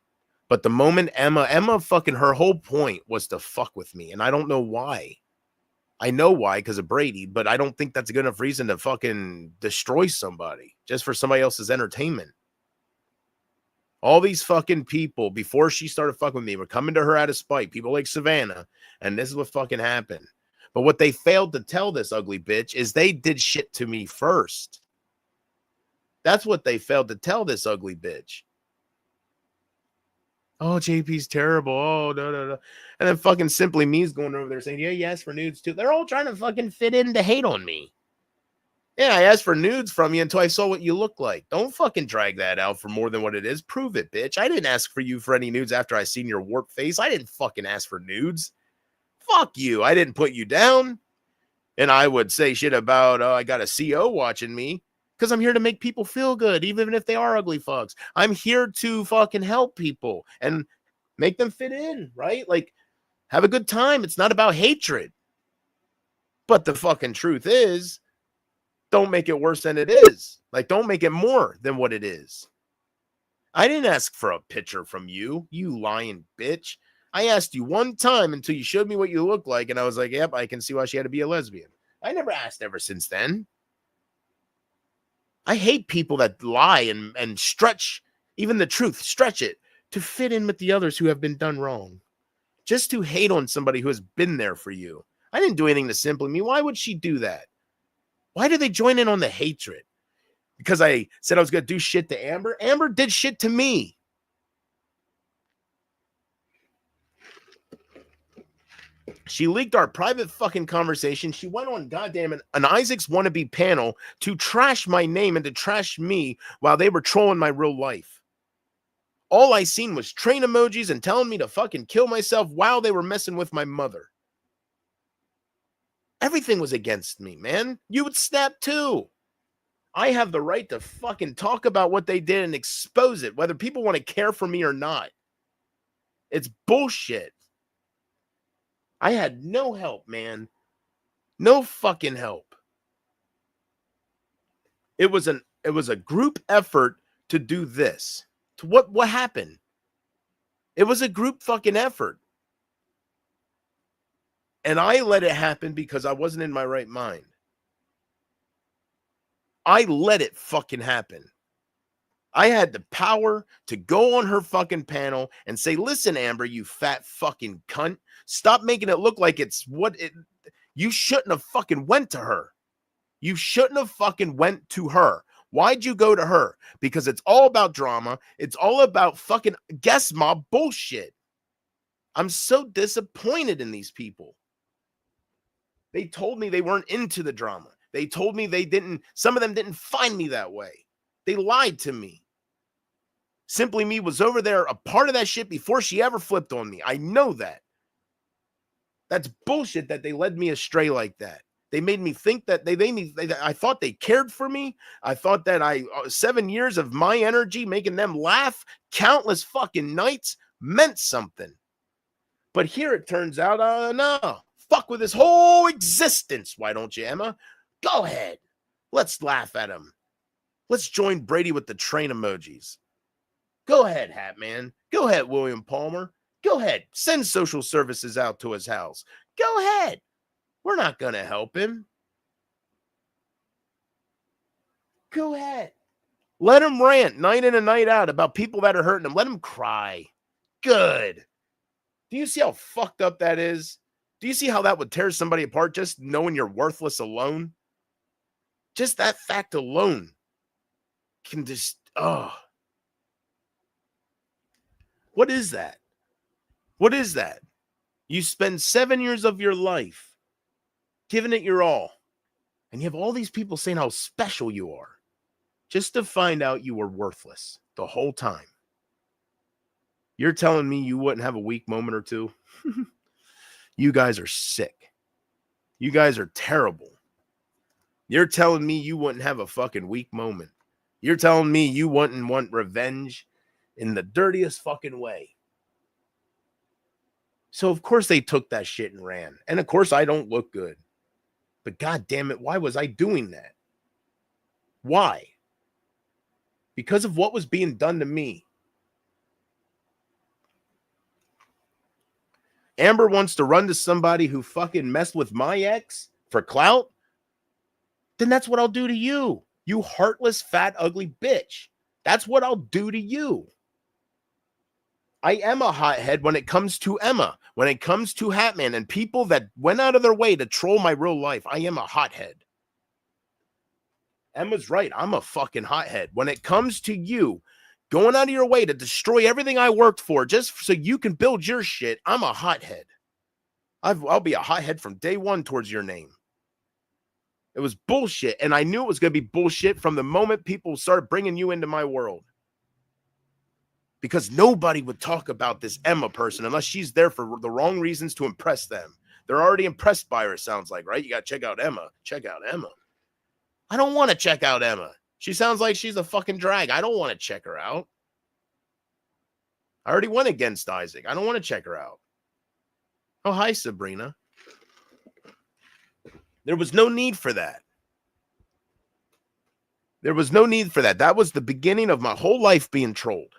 But the moment Emma fucking, her whole point was to fuck with me. And I don't know why. I know why, because of Brady, but I don't think that's a good enough reason to fucking destroy somebody just for somebody else's entertainment. All these fucking people, before she started fucking with me, were coming to her out of spite. People like Savannah, and this is what fucking happened. But what they failed to tell this ugly bitch is they did shit to me first. That's what they failed to tell this ugly bitch. Oh, JP's terrible. Oh, no. And then fucking Simply Me's going over there saying, yeah, you asked for nudes too. They're all trying to fucking fit in to hate on me. Yeah, I asked for nudes from you until I saw what you look like. Don't fucking drag that out for more than what it is. Prove it, bitch. I didn't ask for you for any nudes after I seen your warped face. I didn't fucking ask for nudes. Fuck you. I didn't put you down. And I would say shit about, I got a CO watching me. Because I'm here to make people feel good, even if they are ugly fucks. I'm here to fucking help people and make them fit in, right? Like, have a good time. It's not about hatred. But the fucking truth is, don't make it worse than it is. Like, don't make it more than what it is. I didn't ask for a picture from you, you lying bitch. I asked you one time until you showed me what you look like, and I was like, yep, I can see why she had to be a lesbian. I never asked ever since then. I hate people that lie and stretch even the truth, stretch it to fit in with the others who have been done wrong. Just to hate on somebody who has been there for you. I didn't do anything to simply me. Why would she do that? Why do they join in on the hatred? Because I said I was going to do shit to Amber? Amber did shit to me. She leaked our private fucking conversation. She went on goddamn an Isaac's wannabe panel to trash my name and to trash me while they were trolling my real life. All I seen was train emojis and telling me to fucking kill myself while they were messing with my mother. Everything was against me, man. You would snap too. I have the right to fucking talk about what they did and expose it, whether people want to care for me or not. It's bullshit. I had no help, man. No fucking help. It was a group effort to do this. To what happened? It was a group fucking effort. And I let it happen because I wasn't in my right mind. I let it fucking happen. I had the power to go on her fucking panel and say, listen, Amber, you fat fucking cunt. Stop making it look like it's what it... You shouldn't have fucking went to her. You shouldn't have fucking went to her. Why'd you go to her? Because it's all about drama. It's all about fucking guest mob bullshit. I'm so disappointed in these people. They told me they weren't into the drama. They told me some of them didn't find me that way. They lied to me. Simply Me was over there, a part of that shit before she ever flipped on me. I know that. That's bullshit that they led me astray like that. They made me think that I thought they cared for me. I thought that 7 years of my energy making them laugh countless fucking nights meant something. But here it turns out, no. Fuck with his whole existence. Why don't you, Emma? Go ahead. Let's laugh at him. Let's join Brady with the train emojis. Go ahead, Hat Man. Go ahead, William Palmer. Go ahead. Send social services out to his house. Go ahead. We're not going to help him. Go ahead. Let him rant night in and night out about people that are hurting him. Let him cry. Good. Do you see how fucked up that is? Do you see how that would tear somebody apart just knowing you're worthless alone? Just that fact alone can just, What is that? What is that? You spend 7 years of your life giving it your all, and you have all these people saying how special you are, just to find out you were worthless the whole time. You're telling me you wouldn't have a weak moment or two? You guys are sick. You guys are terrible. You're telling me you wouldn't have a fucking weak moment. You're telling me you wouldn't want revenge in the dirtiest fucking way. So of course they took that shit and ran. And of course I don't look good. But god damn it, why was I doing that? Why? Because of what was being done to me. Amber wants to run to somebody who fucking messed with my ex for clout? Then that's what I'll do to you. You heartless, fat, ugly bitch. That's what I'll do to you. I am a hothead when it comes to Emma, when it comes to Hatman and people that went out of their way to troll my real life. I am a hothead. Emma's right. I'm a fucking hothead. When it comes to you going out of your way to destroy everything I worked for just so you can build your shit, I'm a hothead. I'll be a hothead from day one towards your name. It was bullshit, and I knew it was going to be bullshit from the moment people started bringing you into my world. Because nobody would talk about this Emma person unless she's there for the wrong reasons to impress them. They're already impressed by her, it sounds like, right? You got to check out Emma. Check out Emma. I don't want to check out Emma. She sounds like she's a fucking drag. I don't want to check her out. I already went against Isaac. I don't want to check her out. Oh, hi, Sabrina. There was no need for that. There was no need for that. That was the beginning of my whole life being trolled.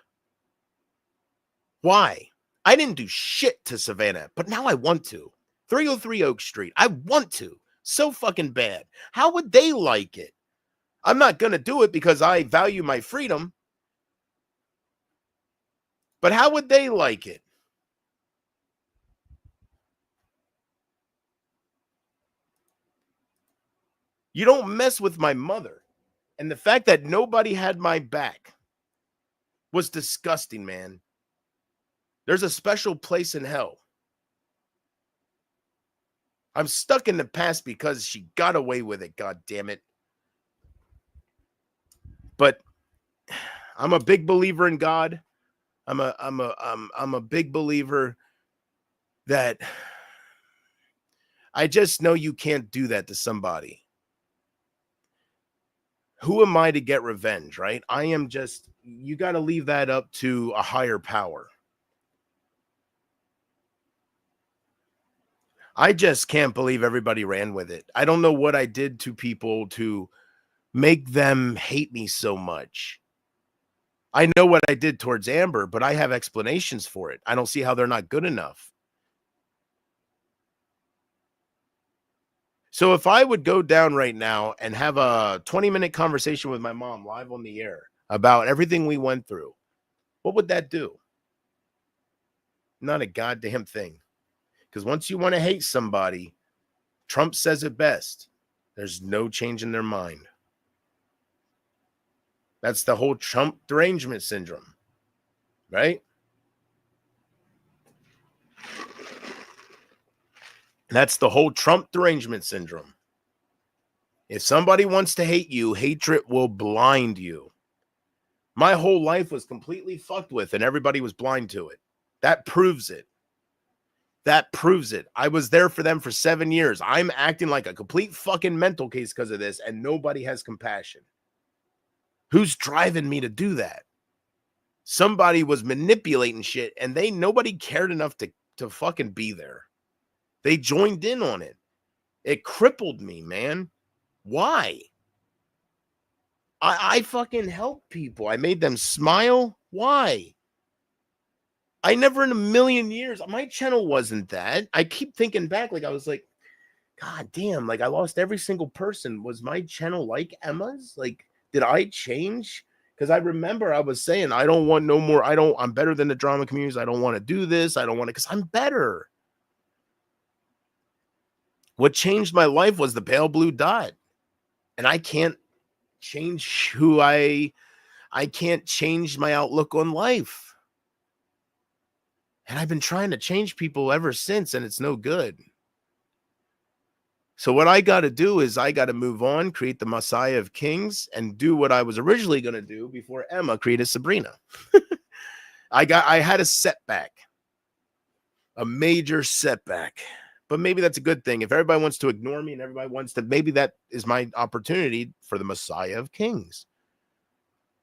Why? I didn't do shit to Savannah, but now I want to. 303 Oak Street. I want to. So fucking bad. How would they like it? I'm not going to do it because I value my freedom. But how would they like it? You don't mess with my mother. And the fact that nobody had my back was disgusting, man. There's a special place in hell. I'm stuck in the past because she got away with it, god damn it. But I'm a big believer in God. I'm a big believer that I just know you can't do that to somebody. Who am I to get revenge, right? I am just, you got to leave that up to a higher power. I just can't believe everybody ran with it. I don't know what I did to people to make them hate me so much. I know what I did towards Amber, but I have explanations for it. I don't see how they're not good enough. So if I would go down right now and have a 20-minute conversation with my mom live on the air about everything we went through, what would that do? Not a goddamn thing. Because once you want to hate somebody, Trump says it best. There's no change in their mind. That's the whole Trump derangement syndrome, right? That's the whole Trump derangement syndrome. If somebody wants to hate you, hatred will blind you. My whole life was completely fucked with and everybody was blind to it. That proves it. That proves it. I was there for them for 7 years. I'm acting like a complete fucking mental case because of this, and nobody has compassion. Who's driving me to do that? Somebody was manipulating shit, and nobody cared enough to fucking be there. They joined in on it. It crippled me, man. Why? I fucking helped people. I made them smile. Why? I never in a million years, my channel wasn't that. I keep thinking back, like I was like, God damn, like I lost every single person. Was my channel like Emma's? Like, did I change? Because I remember I was saying, I don't want no more. I'm better than the drama communities. I don't want to do this. I don't want to, because I'm better. What changed my life was the pale blue dot. And I can't change who I can't change my outlook on life. And I've been trying to change people ever since, and it's no good. So what I got to do is I got to move on, create the Messiah of Kings, and do what I was originally going to do before Emma created Sabrina. I had a setback, a major setback, but maybe that's a good thing. If everybody wants to ignore me and everybody wants to, maybe that is my opportunity for the Messiah of Kings,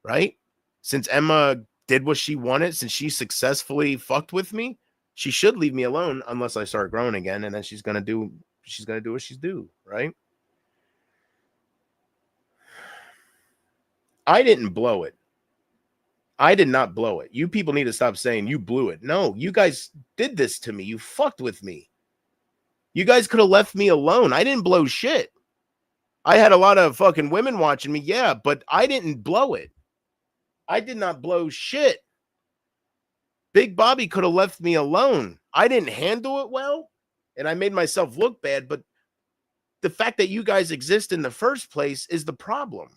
right? Since Emma did what she wanted, since she successfully fucked with me, she should leave me alone unless I start growing again, and then she's going to do what she's due, right? I didn't blow it. I did not blow it. You people need to stop saying you blew it. No, you guys did this to me. You fucked with me. You guys could have left me alone. I didn't blow shit. I had a lot of fucking women watching me, yeah, but I didn't blow it. I did not blow shit. Big Bobby could have left me alone. I didn't handle it well, and I made myself look bad, but the fact that you guys exist in the first place is the problem.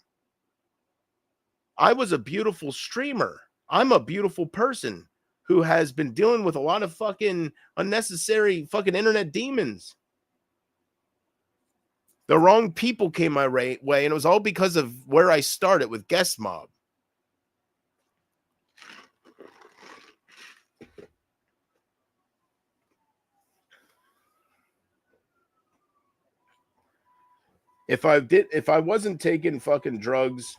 I was a beautiful streamer. I'm a beautiful person who has been dealing with a lot of fucking unnecessary fucking internet demons. The wrong people came my way, and it was all because of where I started with Guest Mob. If I wasn't taking fucking drugs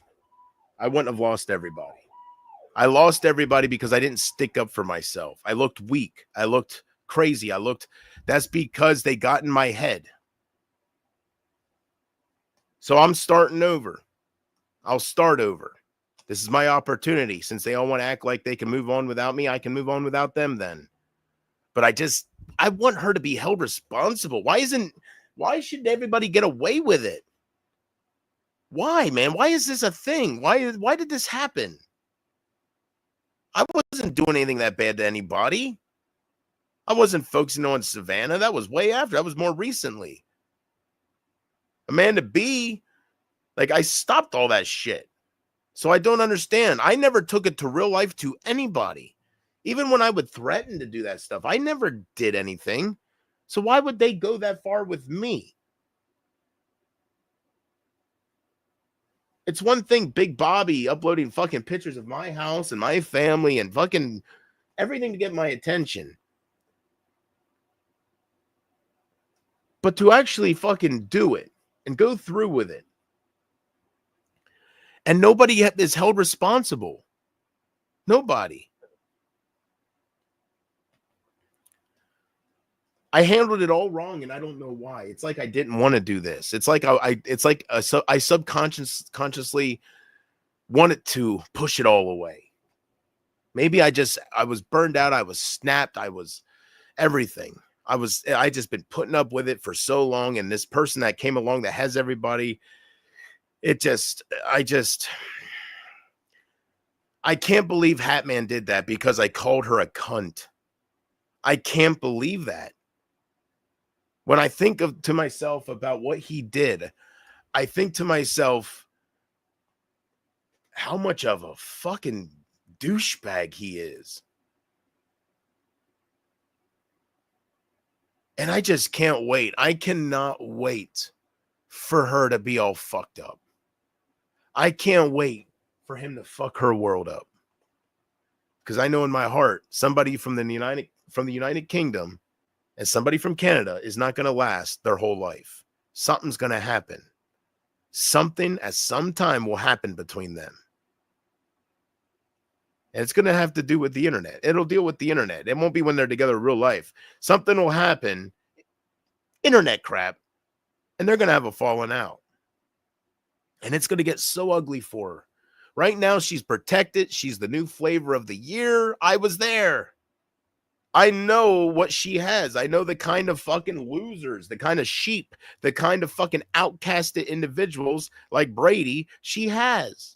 I wouldn't have lost everybody. I lost everybody because I didn't stick up for myself. I looked weak. I looked crazy. That's because they got in my head. So I'm starting over. I'll start over. This is my opportunity. Since they all want to act like they can move on without me, I can move on without them then. But I want her to be held responsible. Why should everybody get away with it? Why, man? Why is this a thing? Why did this happen? I wasn't doing anything that bad to anybody. I wasn't focusing on Savannah. That was way after. That was more recently. Amanda B, like, I stopped all that shit. So I don't understand. I never took it to real life to anybody. Even when I would threaten to do that stuff, I never did anything. So why would they go that far with me? It's one thing, Big Bobby uploading fucking pictures of my house and my family and fucking everything to get my attention. But to actually fucking do it and go through with it. And nobody is held responsible. Nobody. I handled it all wrong, and I don't know why. It's like I didn't want to do this. It's like I subconsciously wanted to push it all away. Maybe I was burned out. I was snapped. I was everything. I just been putting up with it for so long, and this person that came along that has everybody, I can't believe Hatman did that because I called her a cunt. I can't believe that. When I think to myself about what he did, I think to myself how much of a fucking douchebag he is. And I just can't wait. I cannot wait for her to be all fucked up. I can't wait for him to fuck her world up. Because I know in my heart, somebody from the United Kingdom and somebody from Canada is not going to last their whole life. Something's going to happen. Something at some time will happen between them. And it's going to have to do with the internet. It'll deal with the internet. It won't be when they're together in real life. Something will happen, internet crap, and they're going to have a falling out. And it's going to get so ugly for her. Right now, she's protected. She's the new flavor of the year. I was there. I know what she has. I know the kind of fucking losers, the kind of sheep, the kind of fucking outcasted individuals like Brady she has.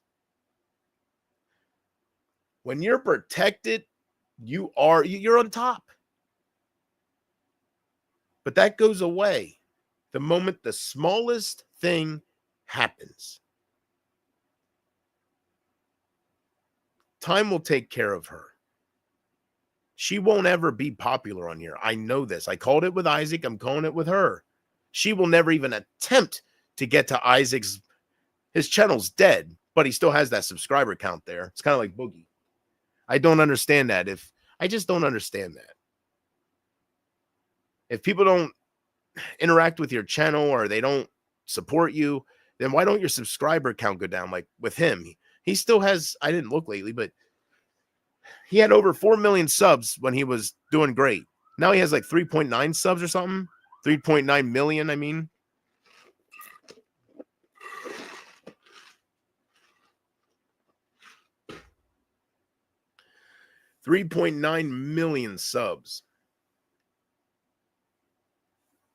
When you're protected, you're on top. But that goes away the moment the smallest thing happens. Time will take care of her. She won't ever be popular on here. I know this. I called it with Isaac. I'm calling it with her. She will never even attempt to get to Isaac's. His channel's dead, but he still has that subscriber count there. It's kind of like Boogie. I don't understand that. I just don't understand that. If people don't interact with your channel or they don't support you, then why don't your subscriber count go down? Like with him, he still has, I didn't look lately, but he had over 4 million subs when he was doing great. Now he has like 3.9 subs or something. 3.9 million, I mean. $3.9 million subs.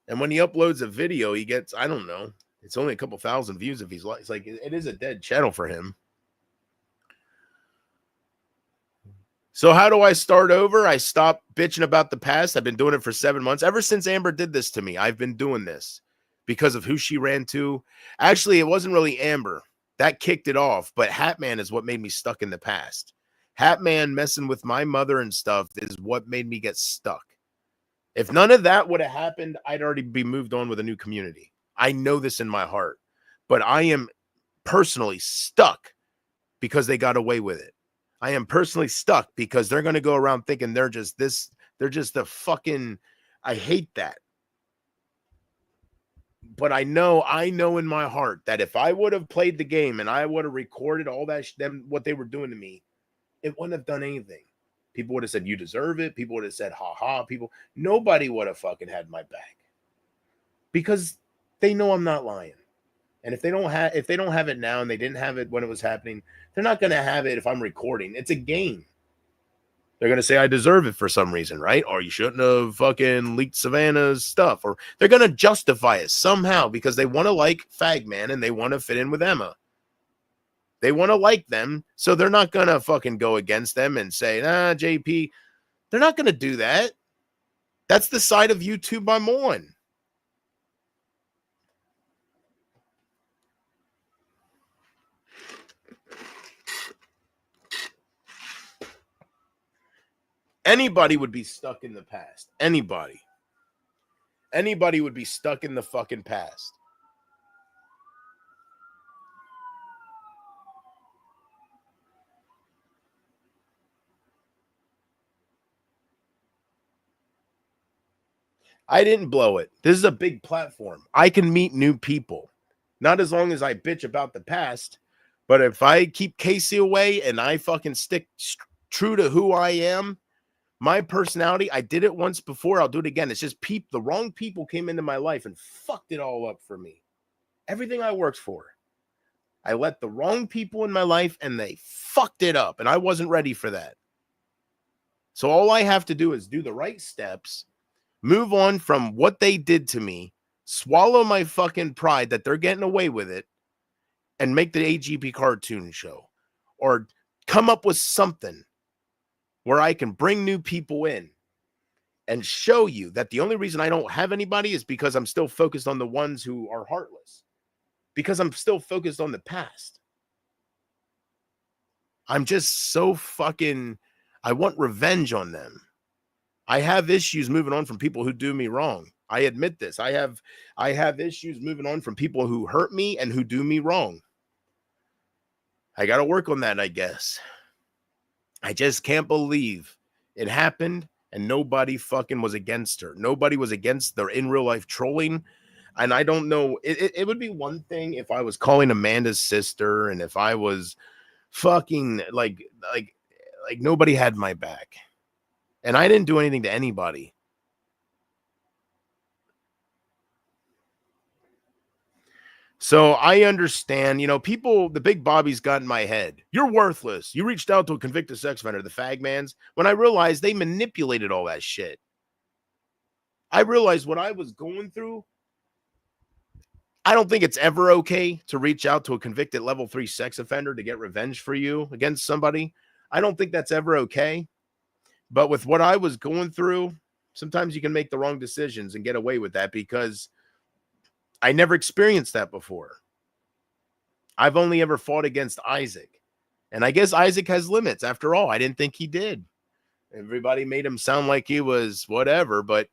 And when he uploads a video, he gets, I don't know, it's only a couple thousand views if it's like, it is a dead channel for him. So how do I start over? I stopped bitching about the past. I've been doing it for 7 months. Ever since Amber did this to me, I've been doing this because of who she ran to. Actually, it wasn't really Amber. That kicked it off, but Hatman is what made me stuck in the past. Hatman messing with my mother and stuff is what made me get stuck. If none of that would have happened, I'd already be moved on with a new community. I know this in my heart, but I am personally stuck because they got away with it. I am personally stuck because they're going to go around thinking they're just the fucking, I hate that. But I know in my heart that if I would have played the game and I would have recorded all that them what they were doing to me, it wouldn't have done anything. People would have said you deserve it. People would have said ha ha. Nobody would have fucking had my back because they know I'm not lying. And if they don't have it now and they didn't have it when it was happening, they're not going to have it if I'm recording. It's a game. They're going to say I deserve it for some reason, right? Or you shouldn't have fucking leaked Savannah's stuff. Or they're going to justify it somehow because they want to like Fagman and they want to fit in with Emma. They want to like them, so they're not going to fucking go against them and say, JP. They're not going to do that. That's the side of YouTube I'm on. Anybody would be stuck in the past. Anybody would be stuck in the fucking past. I didn't blow it. This is a big platform. I can meet new people. Not as long as I bitch about the past, but if I keep Casey away and I fucking stick true to who I am, my personality, I did it once before, I'll do it again. It's just the wrong people came into my life and fucked it all up for me. Everything I worked for. I let the wrong people in my life and they fucked it up, and I wasn't ready for that. So all I have to do is do the right steps, move on from what they did to me, swallow my fucking pride that they're getting away with it, and make the AGP cartoon show. Or come up with something where I can bring new people in and show you that the only reason I don't have anybody is because I'm still focused on the ones who are heartless. Because I'm still focused on the past. I'm just so fucking, I want revenge on them. I have issues moving on from people who do me wrong. I admit this. I have issues moving on from people who hurt me and who do me wrong. I got to work on that, I guess. I just can't believe it happened and nobody fucking was against her. Nobody was against their in real life trolling. And I don't know, it would be one thing if I was calling Amanda's sister and if I was fucking like nobody had my back. And I didn't do anything to anybody. So I understand, people, the big Bobby's got in my head. You're worthless. You reached out to a convicted sex offender, the Fagmans, when I realized they manipulated all that shit. I realized what I was going through. I don't think it's ever okay to reach out to a convicted level 3 sex offender to get revenge for you against somebody. I don't think that's ever okay. But with what I was going through, sometimes you can make the wrong decisions and get away with that because I never experienced that before. I've only ever fought against Isaac. And I guess Isaac has limits. After all, I didn't think he did. Everybody made him sound like he was whatever. But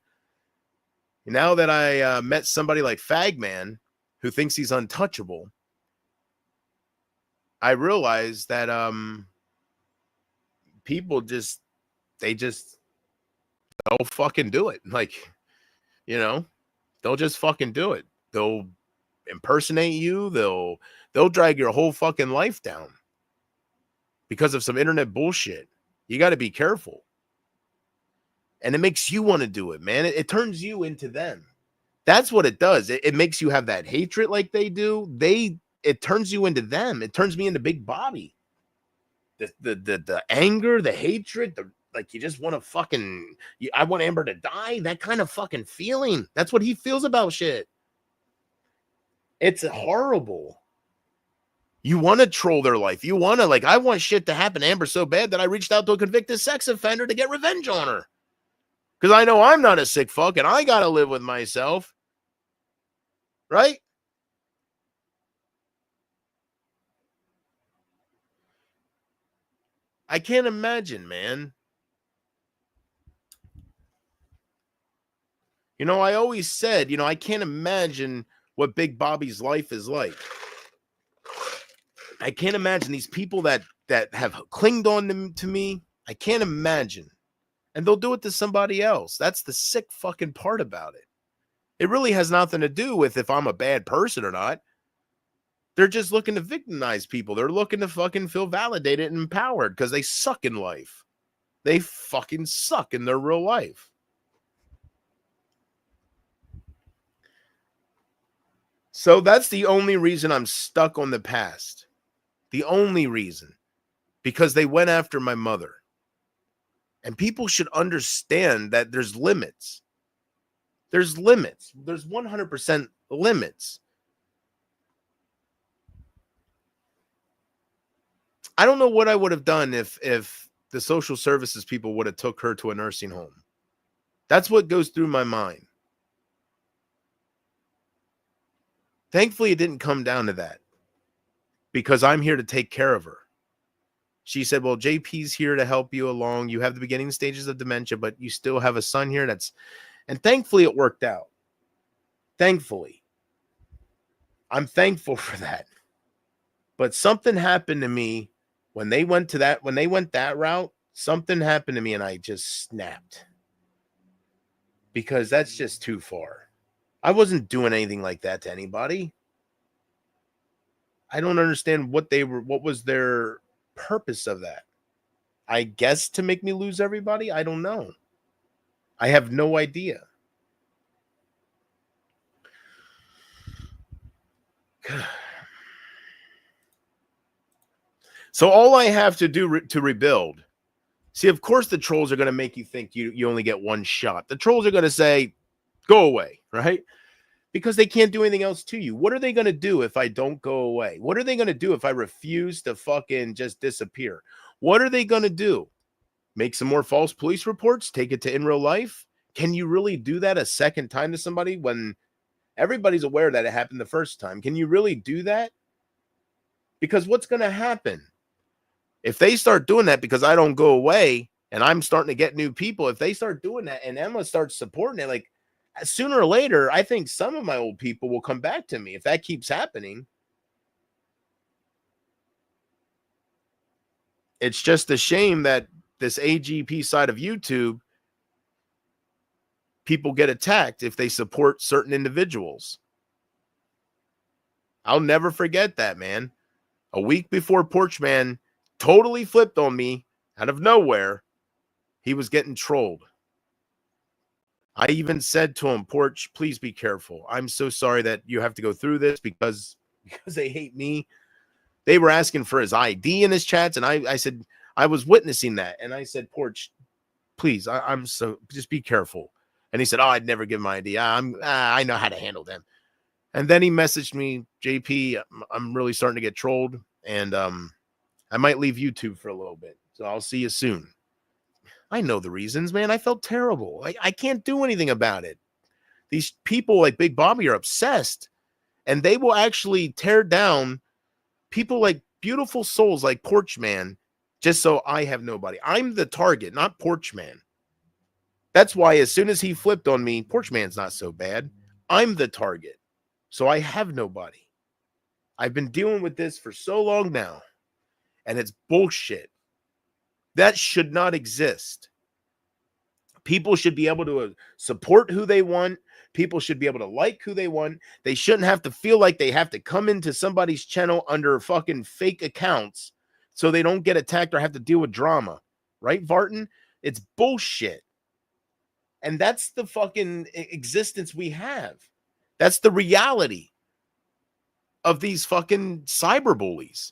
now that I met somebody like Fagman, who thinks he's untouchable, I realized that people they'll fucking do it. Like, they'll just fucking do it. They'll impersonate you. They'll drag your whole fucking life down because of some internet bullshit. You got to be careful. And it makes you want to do it, man. It turns you into them. That's what it does. It makes you have that hatred like they do. It turns you into them. It turns me into Big Bobby. The anger, the hatred, like you just want to fucking, I want Amber to die. That kind of fucking feeling. That's what he feels about shit. It's horrible. You want to troll their life. You want to, I want shit to happen to Amber so bad that I reached out to a convicted sex offender to get revenge on her. Because I know I'm not a sick fuck and I got to live with myself. Right? I can't imagine, man. I always said, I can't imagine what Big Bobby's life is like. I can't imagine these people that have clinged on to me. I can't imagine. And they'll do it to somebody else. That's the sick fucking part about it. It really has nothing to do with if I'm a bad person or not. They're just looking to victimize people. They're looking to fucking feel validated and empowered because they suck in life. They fucking suck in their real life. So that's the only reason I'm stuck on the past. The only reason. Because they went after my mother. And people should understand that there's limits. There's limits. There's 100% limits. I don't know what I would have done if the social services people would have took her to a nursing home. That's what goes through my mind. Thankfully, it didn't come down to that because I'm here to take care of her. She said, well, JP's here to help you along. You have the beginning stages of dementia, but you still have a son here. And thankfully it worked out. Thankfully. I'm thankful for that. But something happened to me when they went that route, something happened to me and I just snapped. Because that's just too far. I wasn't doing anything like that to anybody. I don't understand what was their purpose of that. I guess to make me lose everybody. I don't know. I have no idea. So all I have to do to rebuild. See, of course, the trolls are going to make you think you only get one shot. The trolls are going to say, go away, right? Because they can't do anything else to you. What are they going to do if I don't go away? What are they going to do if I refuse to fucking just disappear? What are they going to do? Make some more false police reports? Take it to in real life? Can you really do that a second time to somebody when everybody's aware that it happened the first time? Can you really do that? Because what's going to happen? If they start doing that because I don't go away and I'm starting to get new people, if they start doing that and Emma starts supporting it, like sooner or later, I think some of my old people will come back to me if that keeps happening. It's just a shame that this AGP side of YouTube, people get attacked if they support certain individuals. I'll never forget that, man. A week before Porchman totally flipped on me out of nowhere, he was getting trolled. I even said to him, Porch, please be careful. I'm so sorry that you have to go through this because they hate me. They were asking for his ID in his chats, and I said, I was witnessing that. And I said, Porch, please, I'm so, just be careful. And he said, oh, I'd never give my ID. I know how to handle them. And then he messaged me, JP, I'm really starting to get trolled, and I might leave YouTube for a little bit. So I'll see you soon. I know the reasons, man. I felt terrible. I can't do anything about it. These people like Big Bobby are obsessed, and they will actually tear down people like beautiful souls like Porchman just so I have nobody. I'm the target, not Porchman. That's why as soon as he flipped on me, Porchman's not so bad. I'm the target, so I have nobody. I've been dealing with this for so long now, and it's bullshit. That should not exist. People should be able to support who they want. People should be able to like who they want. They shouldn't have to feel like they have to come into somebody's channel under fucking fake accounts so they don't get attacked or have to deal with drama. Right, Vartan? It's bullshit. And that's the fucking existence we have. That's the reality of these fucking cyberbullies.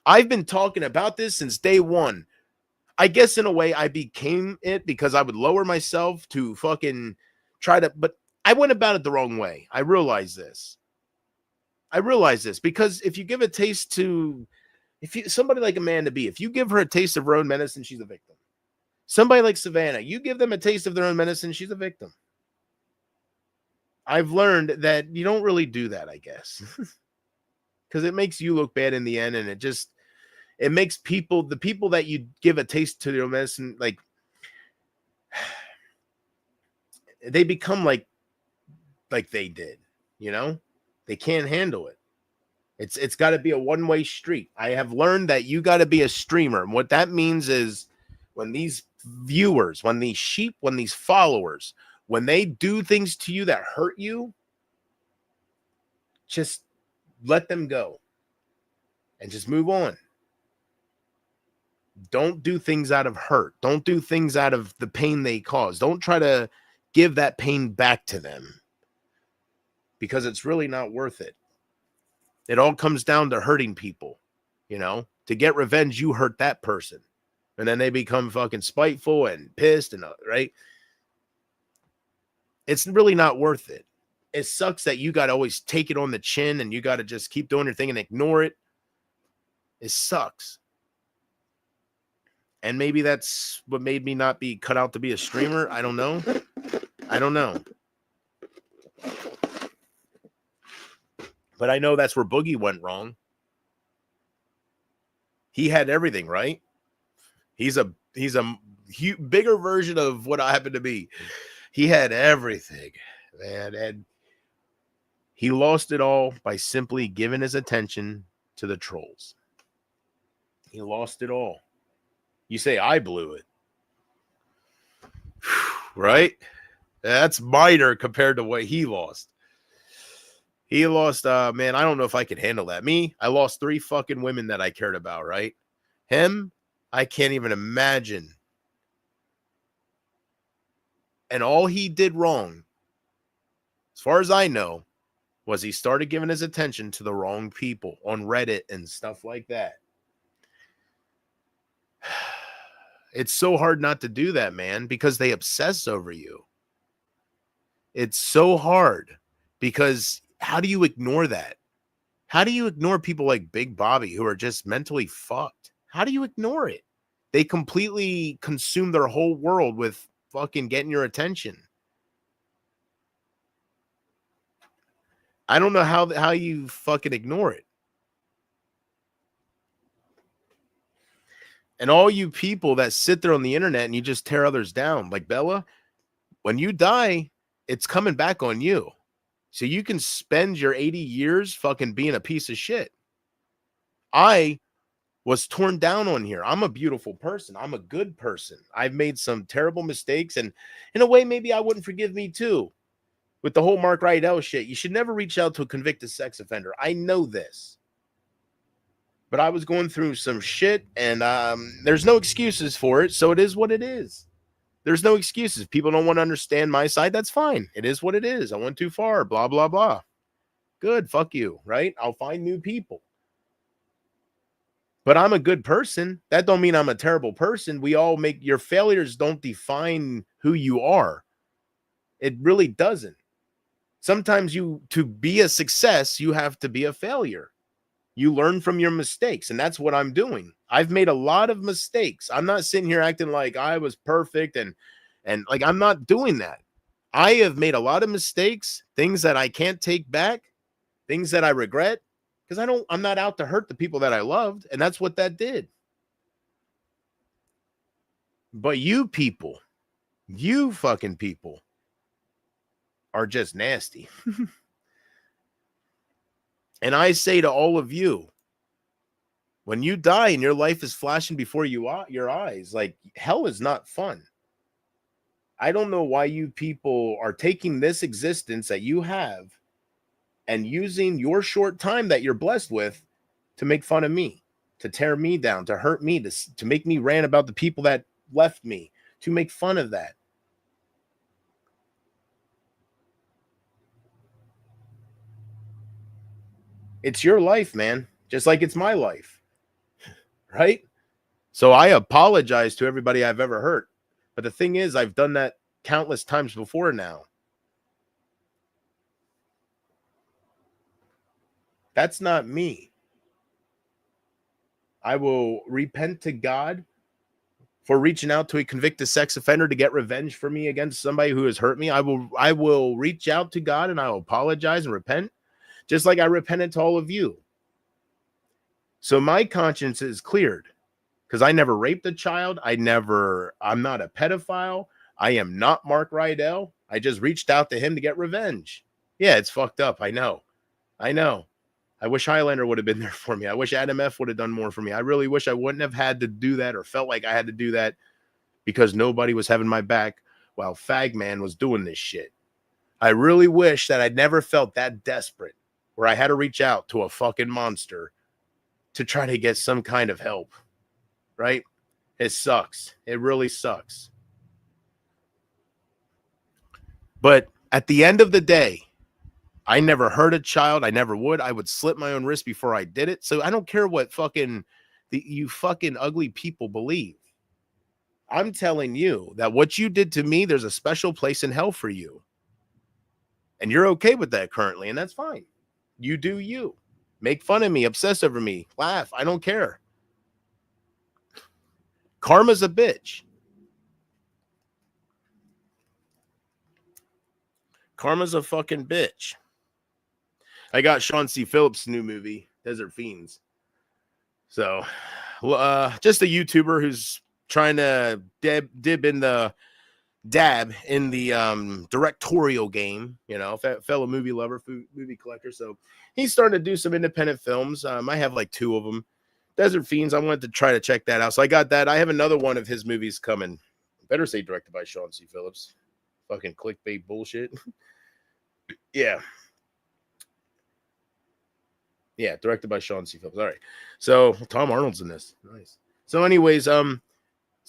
I've been talking about this since day one. I guess in a way I became it because I would lower myself to fucking try to, but I went about it the wrong way. I realize this because if you give a taste to, somebody like Amanda B, if you give her a taste of her own medicine, she's a victim. Somebody like Savannah, you give them a taste of their own medicine, she's a victim. I've learned that you don't really do that, I guess, because it makes you look bad in the end, and it makes the people that you give a taste to their medicine, like they become like they did, they can't handle it. It's got to be a one-way street. I have learned that you got to be a streamer. And what that means is when these viewers, when these sheep, when these followers when they do things to you that hurt you, just let them go and just move on. Don't do things out of hurt. Don't do things out of the pain they cause. Don't try to give that pain back to them, because it's really not worth it. It all comes down to hurting people, you know? To get revenge, you hurt that person. And then they become fucking spiteful and pissed and right? It's really not worth it. It sucks that you got to always take it on the chin and you got to just keep doing your thing and ignore it. It sucks. And maybe that's what made me not be cut out to be a streamer. I don't know. But I know that's where Boogie went wrong. He had everything, right? He's a bigger version of what I happen to be. He had everything, man. And he lost it all by simply giving his attention to the trolls. He lost it all. You say, I blew it. Right? That's minor compared to what he lost. He lost, man, I don't know if I could handle that. Me, I lost 3 fucking women that I cared about, right? Him, I can't even imagine. And all he did wrong, as far as I know, was he started giving his attention to the wrong people on Reddit and stuff like that. It's so hard not to do that, man, because they obsess over you. It's so hard because how do you ignore that? How do you ignore people like Big Bobby who are just mentally fucked? How do you ignore it? They completely consume their whole world with fucking getting your attention. I don't know how you fucking ignore it. And all you people that sit there on the internet and you just tear others down, like Bella, when you die, it's coming back on you. So you can spend your 80 years fucking being a piece of shit. I was torn down on here. I'm a beautiful person. I'm a good person. I've made some terrible mistakes. And in a way, maybe I wouldn't forgive me too. With the whole Mark Rydell shit, you should never reach out to a convicted sex offender. I know this. But I was going through some shit, and there's no excuses for it, so it is what it is. There's no excuses. People don't want to understand my side. That's fine. It is what it is. I went too far, blah, blah, blah. Good, fuck you, right? I'll find new people. But I'm a good person. That don't mean I'm a terrible person. We all make, your failures don't define who you are. It really doesn't. Sometimes to be a success, you have to be a failure. You learn from your mistakes, and that's what I'm doing. I've made a lot of mistakes. I'm not sitting here acting like I was perfect and like I'm not doing that. I have made a lot of mistakes, things that I can't take back, things that I regret, because I'm not out to hurt the people that I loved, and that's what that did. But you people, you fucking people are just nasty. And I say to all of you, when you die and your life is flashing before your eyes, like, hell is not fun. I don't know why you people are taking this existence that you have and using your short time that you're blessed with to make fun of me, to tear me down, to hurt me, to make me rant about the people that left me, to make fun of that. It's your life, man, just like it's my life, right? So I apologize to everybody I've ever hurt. But the thing is, I've done that countless times before now. That's not me. I will repent to God for reaching out to a convicted sex offender to get revenge for me against somebody who has hurt me. I will reach out to God and I will apologize and repent, just like I repented to all of you. So my conscience is cleared because I never raped a child. I'm not a pedophile. I am not Mark Rydell. I just reached out to him to get revenge. Yeah, it's fucked up. I know. I wish Highlander would have been there for me. I wish Adam F would have done more for me. I really wish I wouldn't have had to do that or felt like I had to do that because nobody was having my back while Fagman was doing this shit. I really wish that I'd never felt that desperate where I had to reach out to a fucking monster to try to get some kind of help, right? It sucks. It really sucks. But at the end of the day, I never hurt a child. I never would. I would slit my own wrist before I did it. So I don't care what you fucking ugly people believe. I'm telling you that what you did to me, there's a special place in hell for you. And you're okay with that currently, and that's fine. You do you. Make fun of me, obsess over me, laugh. I don't care. Karma's a bitch. Karma's a fucking bitch. I got Sean C. Phillips' new movie, Desert Fiends. So, just a YouTuber who's trying to dab in the directorial game, you know, fellow movie lover, movie collector. So he's starting to do some independent films. I have like 2 of them. Desert Fiends, I wanted to try to check that out. So I got that. I have another one of his movies coming. Better say directed by Sean C. Phillips. Fucking clickbait bullshit. Yeah. Yeah, directed by Sean C. Phillips. All right. So Tom Arnold's in this. Nice. So anyways, so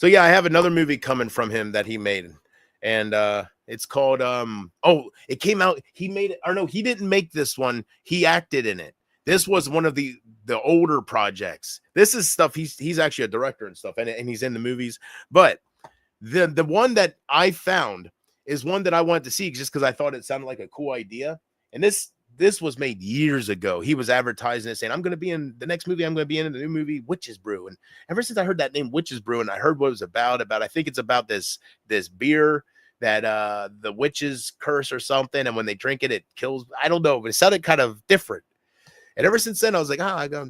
yeah, I have another movie coming from him that he made. And it's called it came out, he made it, or no, he didn't make this one, he acted in it. This was one of the older projects. This is stuff he's actually a director and stuff, and he's in the movies. But the one that I found is one that I wanted to see just because I thought it sounded like a cool idea. And this was made years ago. He was advertising it, saying, I'm going to be in the next movie. I'm going to be in the new movie, Witch's Brew. And ever since I heard that name, Witch's Brew, and I heard what it was about, I think it's about this beer that the witches curse or something. And when they drink it, it kills. I don't know, but it sounded kind of different. And ever since then, I was like,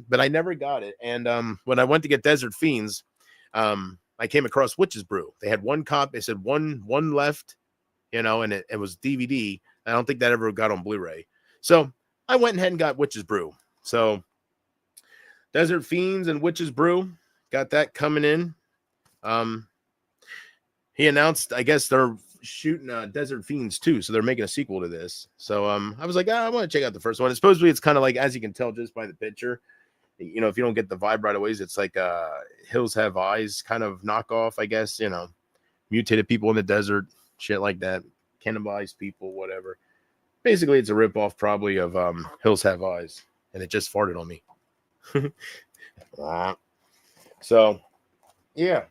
but I never got it. And when I went to get Desert Fiends, I came across Witch's Brew. They had one copy. They said one left, you know, and it was DVD. I don't think that ever got on Blu-ray. So I went ahead and got Witch's Brew. So Desert Fiends and Witch's Brew, got that coming in. He announced, I guess they're shooting Desert Fiends 2, so they're making a sequel to this. So I was like, I want to check out the first one. And supposedly it's kind of like, as you can tell just by the picture, you know, if you don't get the vibe right away, it's like Hills Have Eyes kind of knockoff, I guess, you know, mutated people in the desert, shit like that, cannibalized people, whatever. Basically, it's a ripoff probably of Hills Have Eyes, and it just farted on me. So, yeah.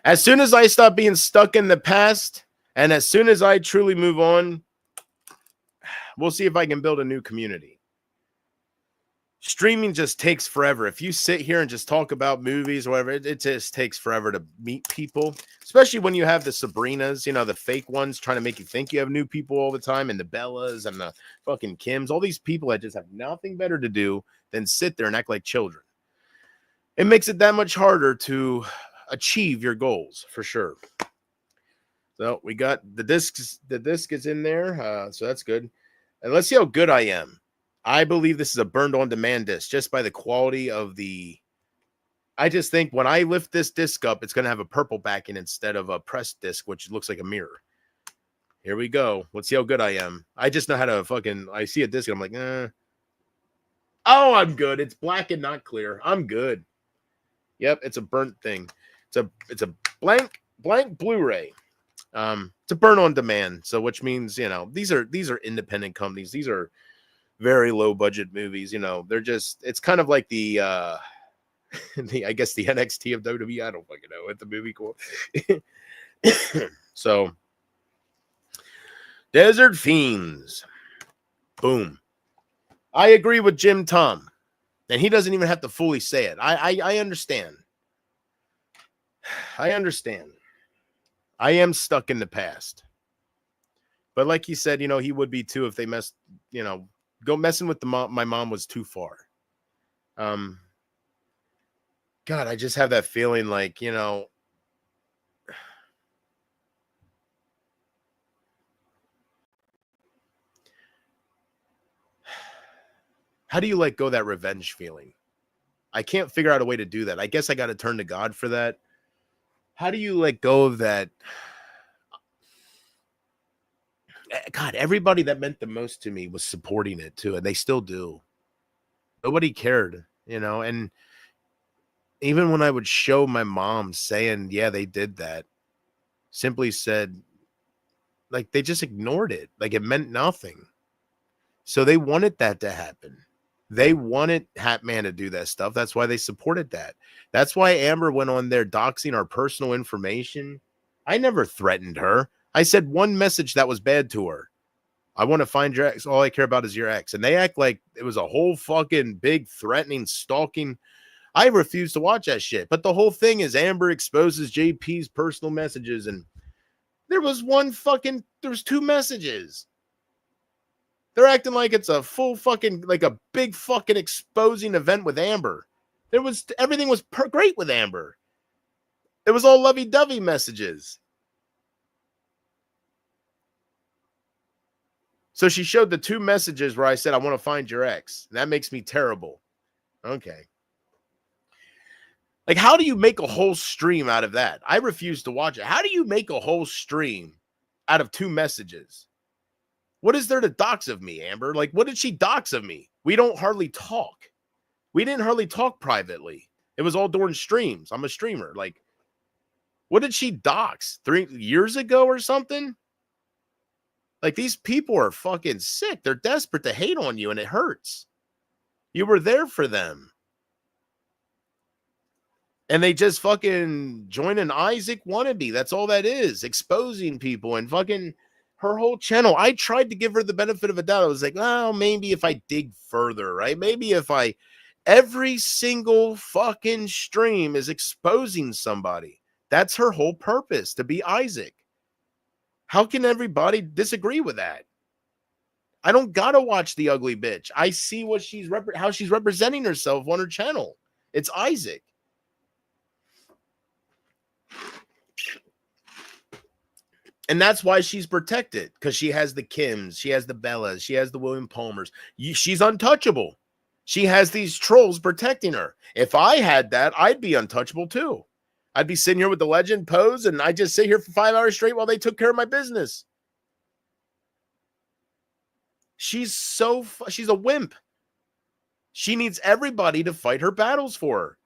As soon as I stop being stuck in the past, and as soon as I truly move on, we'll see if I can build a new community. Streaming just takes forever. If you sit here and just talk about movies or whatever, it just takes forever to meet people, especially when you have the Sabrinas, you know, the fake ones trying to make you think you have new people all the time, and the Bellas and the fucking Kims, all these people that just have nothing better to do than sit there and act like children. It makes it that much harder to achieve your goals, for sure. So we got the disc is in there, so that's good. And let's see how good I am. I believe this is a burned on demand disc just by the quality of I just think when I lift this disc up, it's going to have a purple backing instead of a pressed disc, which looks like a mirror. Here we go. Let's see how good I am. I just know how to I see a disc and I'm like, oh, I'm good. It's black and not clear. I'm good. Yep. It's a burnt thing. It's a blank Blu-ray. It's a burn on demand. So which means, you know, these are independent companies. These are very low budget movies, you know. They're just, it's kind of like the I guess the NXT of WWE. I don't fucking know what the movie called. So Desert Fiends. Boom. I agree with Jim Tom. And he doesn't even have to fully say it. I understand. I understand. I am stuck in the past. But like he said, you know, he would be too if they messed, you know, go messing with my mom was too far. God, I just have that feeling like, you know, how do you let go of that revenge feeling? I can't figure out a way to do that. I guess I got to turn to God for that. How do you let go of that God, everybody that meant the most to me was supporting it too, and they still do. Nobody cared, and even when I would show my mom saying, yeah, they did that, simply said, like, they just ignored it. Like, it meant nothing. So they wanted that to happen. They wanted Hatman to do that stuff. That's why they supported that. That's why Amber went on there doxing our personal information. I never threatened her. I said one message that was bad to her. I want to find your ex. All I care about is your ex. And they act like it was a whole fucking big threatening, stalking. I refuse to watch that shit. But the whole thing is Amber exposes JP's personal messages. And there was two messages. They're acting like it's a full fucking, like a big fucking exposing event with Amber. Everything was great with Amber. It was all lovey-dovey messages. So she showed the two messages where I said, I want to find your ex. And that makes me terrible. Okay. Like, how do you make a whole stream out of that? I refuse to watch it. How do you make a whole stream out of two messages? What is there to dox of me, Amber? Like, what did she dox of me? We don't hardly talk. We didn't hardly talk privately. It was all during streams. I'm a streamer. Like, what did she dox? 3 years ago or something? Like, these people are fucking sick. They're desperate to hate on you, and it hurts. You were there for them. And they just fucking join an Isaac wannabe. That's all that is. Exposing people and fucking her whole channel. I tried to give her the benefit of a doubt. I was like, oh, maybe if I dig further, right? Maybe if every single fucking stream is exposing somebody. That's her whole purpose, to be Isaac. How can everybody disagree with that? I don't gotta watch the ugly bitch. I see what how she's representing herself on her channel. It's Isaac. And that's why she's protected, because she has the Kims, she has the Bellas, she has the William Palmers. She's untouchable. She has these trolls protecting her. If I had that, I'd be untouchable too. I'd be sitting here with the legend pose, and I just sit here for 5 hours straight while they took care of my business. She's a wimp. She needs everybody to fight her battles for her.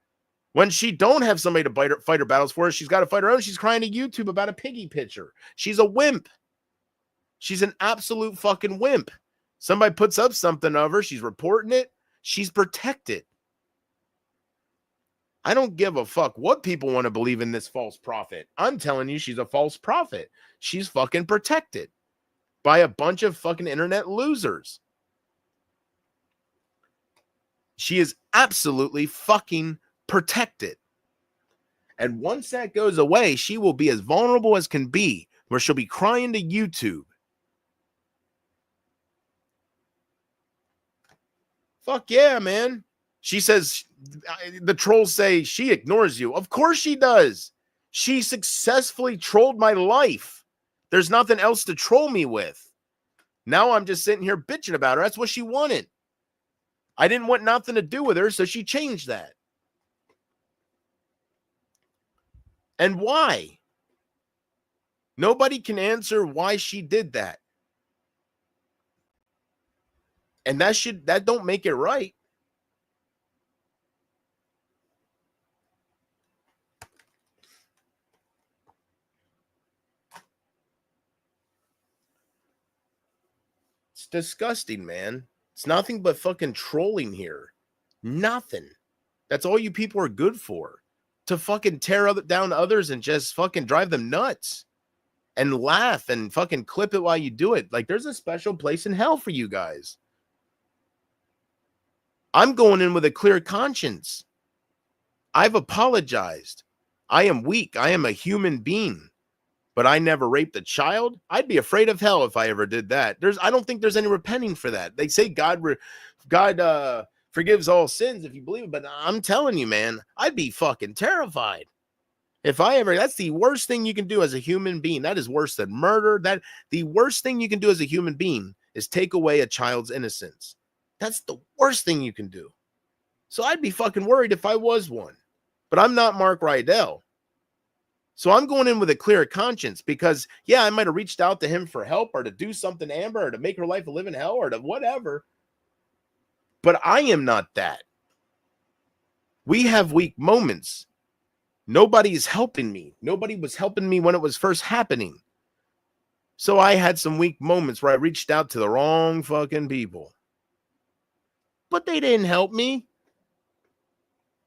When she don't have somebody to fight her battles for her, she's got to fight her own. She's crying to YouTube about a piggy picture. She's a wimp. She's an absolute fucking wimp. Somebody puts up something of her. She's reporting it. She's protected. I don't give a fuck what people want to believe in this false prophet. I'm telling you, she's a false prophet. She's fucking protected by a bunch of fucking internet losers. She is absolutely fucking protected. And once that goes away, she will be as vulnerable as can be, where she'll be crying to YouTube. Fuck yeah, man. She says, the trolls say she ignores you. Of course she does. She successfully trolled my life. There's nothing else to troll me with. Now I'm just sitting here bitching about her. That's what she wanted. I didn't want nothing to do with her, so she changed that. And why? Nobody can answer why she did that. And that don't make it right. It's disgusting, man. It's nothing but fucking trolling here. Nothing. That's all you people are good for. To fucking tear down others and just fucking drive them nuts. And laugh and fucking clip it while you do it. Like, there's a special place in hell for you guys. I'm going in with a clear conscience. I've apologized. I am weak. I am a human being. But I never raped a child. I'd be afraid of hell if I ever did that. I don't think there's any repenting for that. They say God forgives all sins if you believe it. But I'm telling you, man, I'd be fucking terrified. That's the worst thing you can do as a human being. That is worse than murder. The worst thing you can do as a human being is take away a child's innocence. That's the worst thing you can do. So I'd be fucking worried if I was one. But I'm not Mark Rydell. So I'm going in with a clear conscience because, yeah, I might have reached out to him for help or to do something to Amber or to make her life a living hell or to whatever. But I am not that. We have weak moments. Nobody's helping me. Nobody was helping me when it was first happening. So I had some weak moments where I reached out to the wrong fucking people. But they didn't help me.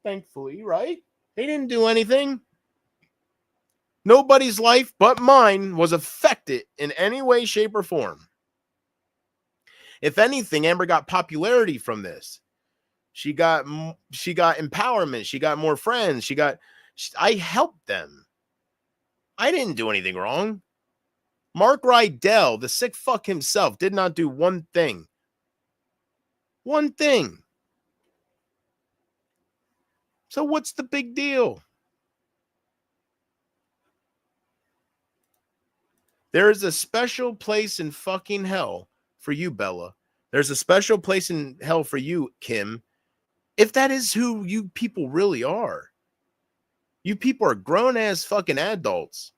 Thankfully, right? They didn't do anything. Nobody's life but mine was affected in any way, shape, or form. If anything, Amber got popularity from this. She got empowerment. She got more friends. I helped them. I didn't do anything wrong. Mark Rydell, the sick fuck himself, did not do one thing. One thing. So what's the big deal? There is a special place in fucking hell for you, Bella. There's a special place in hell for you, Kim. If that is who you people really are. You people are grown-ass fucking adults.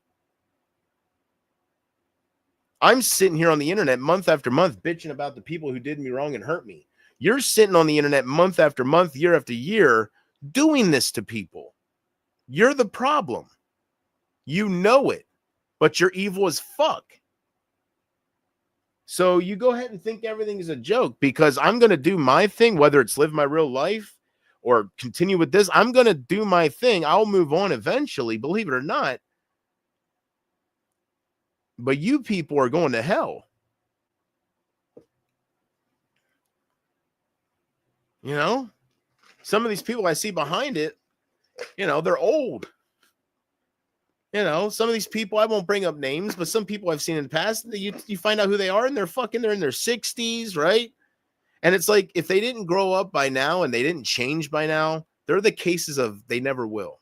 I'm sitting here on the internet month after month bitching about the people who did me wrong and hurt me. You're sitting on the internet month after month, year after year, doing this to people. You're the problem. You know it, but you're evil as fuck. So you go ahead and think everything is a joke because I'm going to do my thing, whether it's live my real life or continue with this. I'm going to do my thing. I'll move on eventually, believe it or not. But you people are going to hell. You know, some of these people I see behind it, you know, they're old. You know, some of these people, I won't bring up names, but some people I've seen in the past, you find out who they are and they're in their 60s, right? And it's like, if they didn't grow up by now and they didn't change by now, they're the cases of they never will.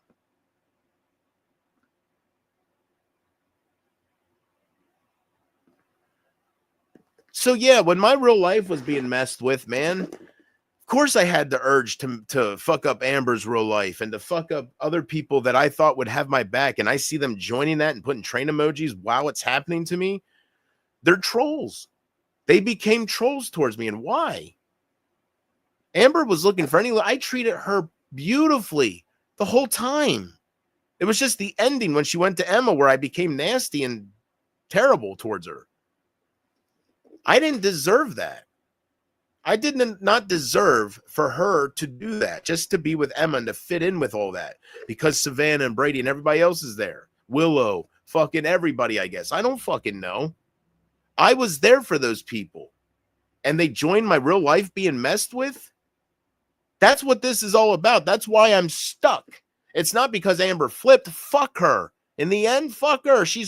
So yeah, when my real life was being messed with, man, of course I had the urge to fuck up Amber's real life and to fuck up other people that I thought would have my back. And I see them joining that and putting train emojis while it's happening to me. They're trolls. They became trolls towards me. And why? Amber was looking for I treated her beautifully the whole time. It was just the ending when she went to Emma where I became nasty and terrible towards her. I didn't deserve that. I did not deserve for her to do that, just to be with Emma and to fit in with all that, because Savannah and Brady and everybody else is there. Willow, fucking everybody, I guess. I don't fucking know. I was there for those people, and they joined my real life being messed with. That's what this is all about. That's why I'm stuck. It's not because Amber flipped. Fuck her. In the end, fuck her. She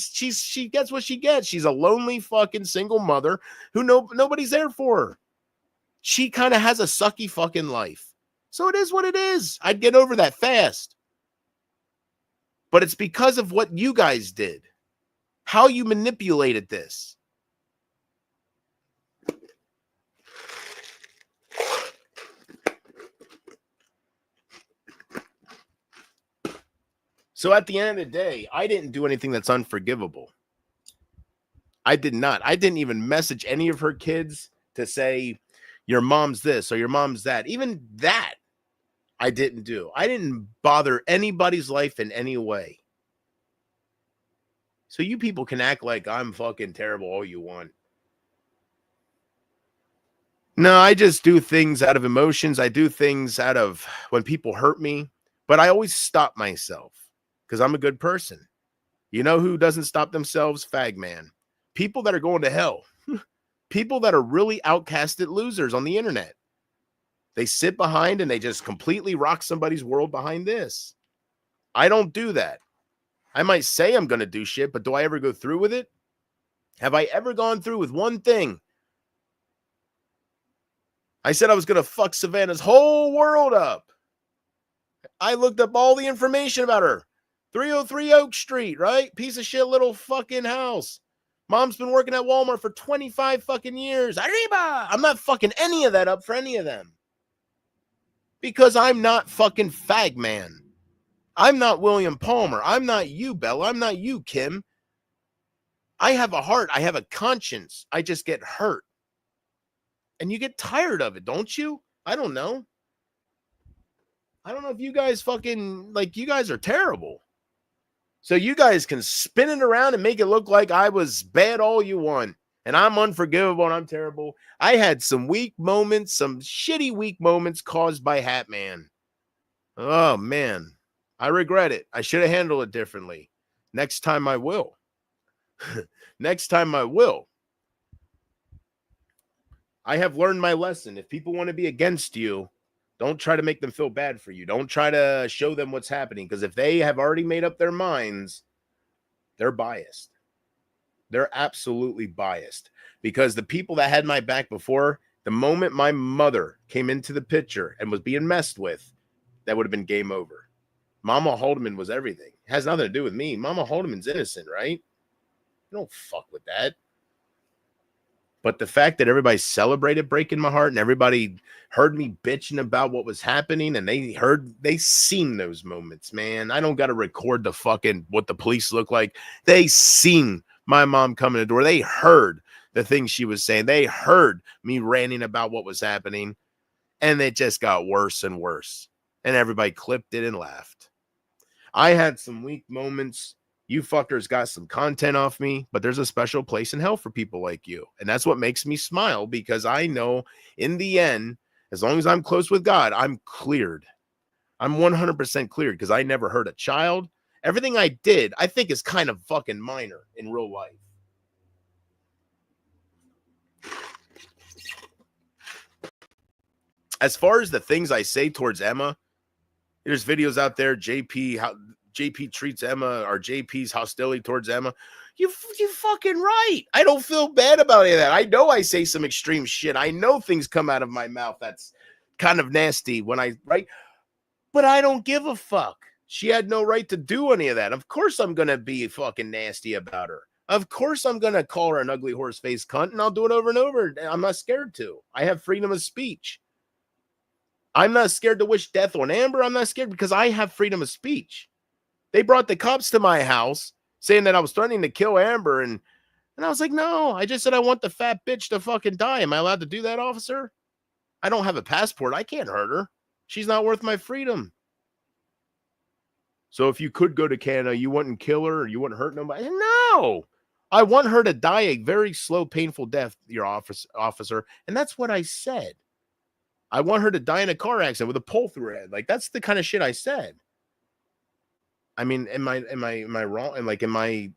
gets what she gets. She's a lonely fucking single mother who nobody's there for her. She kind of has a sucky fucking life. So it is what it is. I'd get over that fast. But it's because of what you guys did. How you manipulated this. So at the end of the day, I didn't do anything that's unforgivable. I did not. I didn't even message any of her kids to say, your mom's this or your mom's that. Even that I didn't do. I didn't bother anybody's life in any way. So you people can act like I'm fucking terrible all you want. No, I just do things out of emotions. I do things out of when people hurt me. But I always stop myself because I'm a good person. You know who doesn't stop themselves? Fagman. People that are going to hell. People that are really outcasted losers on the internet. They sit behind and they just completely rock somebody's world behind this. I don't do that. I might say I'm going to do shit, but do I ever go through with it? Have I ever gone through with one thing? I said I was going to fuck Savannah's whole world up. I looked up all the information about her. 303 Oak Street, right? Piece of shit little fucking house. Mom's been working at Walmart for 25 fucking years. Arriba! I'm not fucking any of that up for any of them. Because I'm not fucking Fagman. I'm not William Palmer. I'm not you, Bella. I'm not you, Kim. I have a heart. I have a conscience. I just get hurt. And you get tired of it, don't you? I don't know. I don't know if you guys fucking, like, you guys are terrible. So you guys can spin it around and make it look like I was bad all you want. And I'm unforgivable and I'm terrible. I had some weak moments, some shitty weak moments caused by Hatman. Oh, man. I regret it. I should have handled it differently. Next time I will. Next time I will. I have learned my lesson. If people want to be against you, don't try to make them feel bad for you. Don't try to show them what's happening, because if they have already made up their minds, they're biased. They're absolutely biased, because the people that had my back before, the moment my mother came into the picture and was being messed with, that would have been game over. Mama Haldeman was everything. It has nothing to do with me. Mama Haldeman's innocent, right? You don't fuck with that. But the fact that everybody celebrated breaking my heart and everybody heard me bitching about what was happening, and they seen those moments, man. I don't got to record the fucking what the police look like. They seen my mom come in the door. They heard the things she was saying. They heard me ranting about what was happening, and it just got worse and worse. And everybody clipped it and laughed. I had some weak moments. You fuckers got some content off me, but there's a special place in hell for people like you. And that's what makes me smile, because I know in the end, as long as I'm close with God, I'm cleared. I'm 100% cleared, because I never hurt a child. Everything I did, I think, is kind of fucking minor in real life. As far as the things I say towards Emma, there's videos out there, how JP treats Emma, or JP's hostility towards Emma. You fucking right. I don't feel bad about any of that. I know I say some extreme shit. I know things come out of my mouth that's kind of nasty when I write, but I don't give a fuck. She had no right to do any of that. Of course I'm going to be fucking nasty about her. Of course I'm going to call her an ugly horse-faced cunt, and I'll do it over and over. I'm not scared to. I have freedom of speech. I'm not scared to wish death on Amber. I'm not scared because I have freedom of speech. They brought the cops to my house saying that I was threatening to kill Amber. And I was like, no, I just said I want the fat bitch to fucking die. Am I allowed to do that, officer? I don't have a passport. I can't hurt her. She's not worth my freedom. So if you could go to Canada, you wouldn't kill her or you wouldn't hurt nobody? No. I want her to die a very slow, painful death, your officer. And that's what I said. I want her to die in a car accident with a pole through her head. Like, that's the kind of shit I said. I mean, am I wrong? And like, am I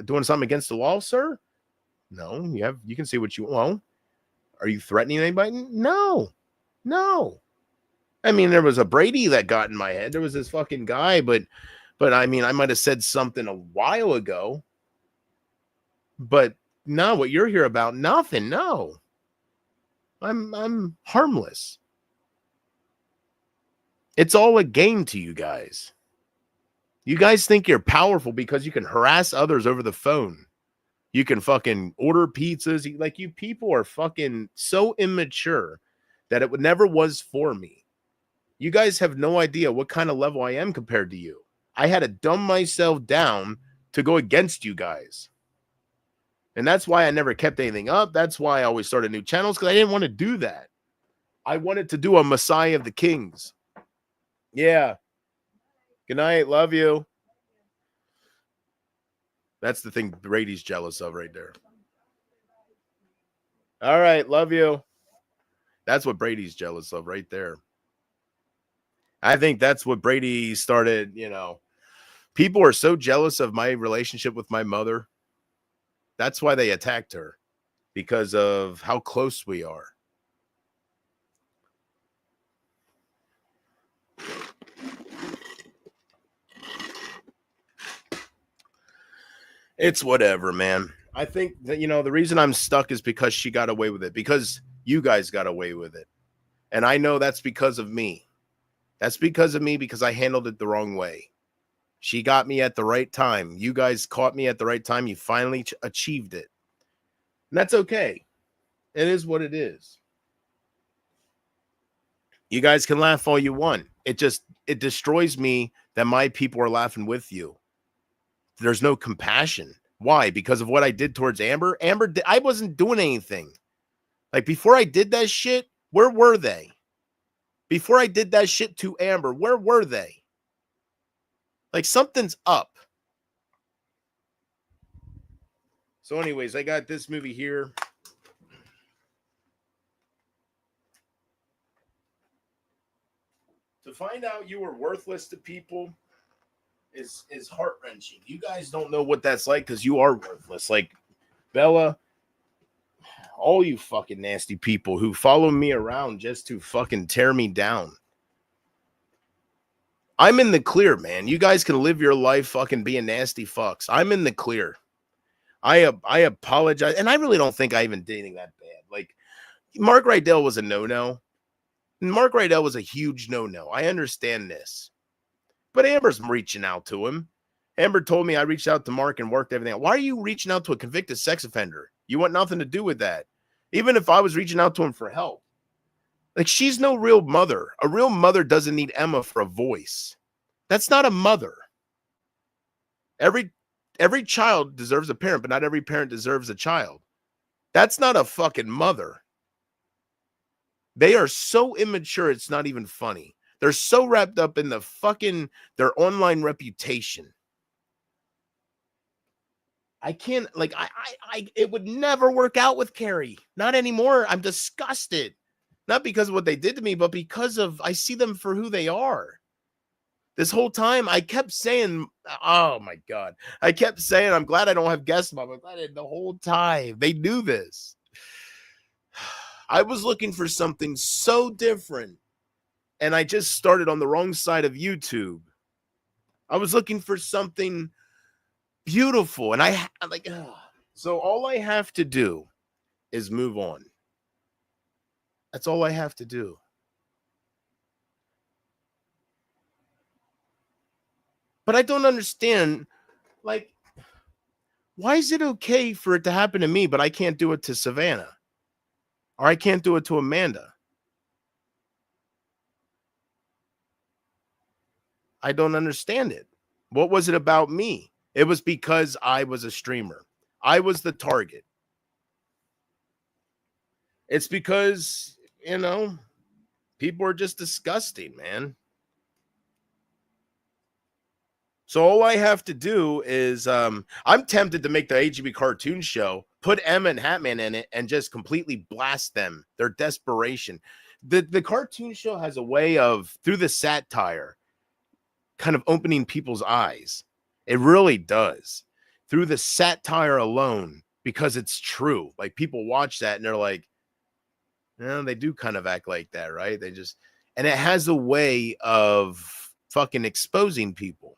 doing something against the law, sir? No, you can say what you want. Are you threatening anybody? No. I mean, there was a Brady that got in my head. There was this fucking guy, but I mean, I might have said something a while ago. But no, what you're here about, nothing. No, I'm harmless. It's all a game to you guys. You guys think you're powerful because you can harass others over the phone. You can fucking order pizzas. Like, you people are fucking so immature that it never was for me. You guys have no idea what kind of level I am compared to you. I had to dumb myself down to go against you guys. And that's why I never kept anything up. That's why I always started new channels, because I didn't want to do that. I wanted to do a Messiah of the Kings. Yeah. Good night. Love you. That's the thing Brady's jealous of right there. All right. Love you. That's what Brady's jealous of right there. I think that's what Brady started, People are so jealous of my relationship with my mother. That's why they attacked her, because of how close we are. It's whatever, man. I think that, the reason I'm stuck is because she got away with it, because you guys got away with it. And I know that's because of me. That's because of me, because I handled it the wrong way. She got me at the right time. You guys caught me at the right time. You finally achieved it. And that's okay. It is what it is. You guys can laugh all you want. It destroys me that my people are laughing with you. There's no compassion. Why? Because of what I did towards Amber? I wasn't doing anything. Like, before I did that shit, where were they? Before I did that shit to Amber, where were they? Like, something's up. So anyways, I got this movie here. To find out you were worthless to people is heart-wrenching. You guys don't know what that's like because you are worthless. Like, Bella, all you fucking nasty people who follow me around just to fucking tear me down. I'm in the clear, man. You guys can live your life fucking being nasty fucks. I'm in the clear. I apologize. And I really don't think I even did anything that bad. Like, Mark Rydell was a no-no. Mark Rydell was a huge no-no. I understand this. But Amber's reaching out to him. Amber told me I reached out to Mark and worked everything out. Why are you reaching out to a convicted sex offender? You want nothing to do with that. Even if I was reaching out to him for help. Like, she's no real mother. A real mother doesn't need Emma for a voice. That's not a mother. Every child deserves a parent, but not every parent deserves a child. That's not a fucking mother. They are so immature, it's not even funny. They're so wrapped up in the fucking their online reputation. I can't, like, I it would never work out with Carrie. Not anymore. I'm disgusted. Not because of what they did to me, but because of I see them for who they are. This whole time, I kept saying, oh my God. I kept saying, I'm glad I don't have guest mom. I'm glad I did the whole time. They knew this. I was looking for something so different, and I just started on the wrong side of YouTube. I was looking for something beautiful, and I like, so all I have to do is move on. That's all I have to do. But I don't understand, like, why is it okay for it to happen to me, but I can't do it to Savannah? Or I can't do it to Amanda? I don't understand it. What was it about me? It was because I was a streamer. I was the target. It's because, people are just disgusting, man. So all I have to do is, I'm tempted to make the AGB cartoon show, put Emma and Hatman in it, and just completely blast them. Their desperation. The cartoon show has a way of, through the satire, kind of opening people's eyes. It really does. Through the satire alone, because it's true. Like, people watch that and they're like, they do kind of act like that, right? And it has a way of fucking exposing people.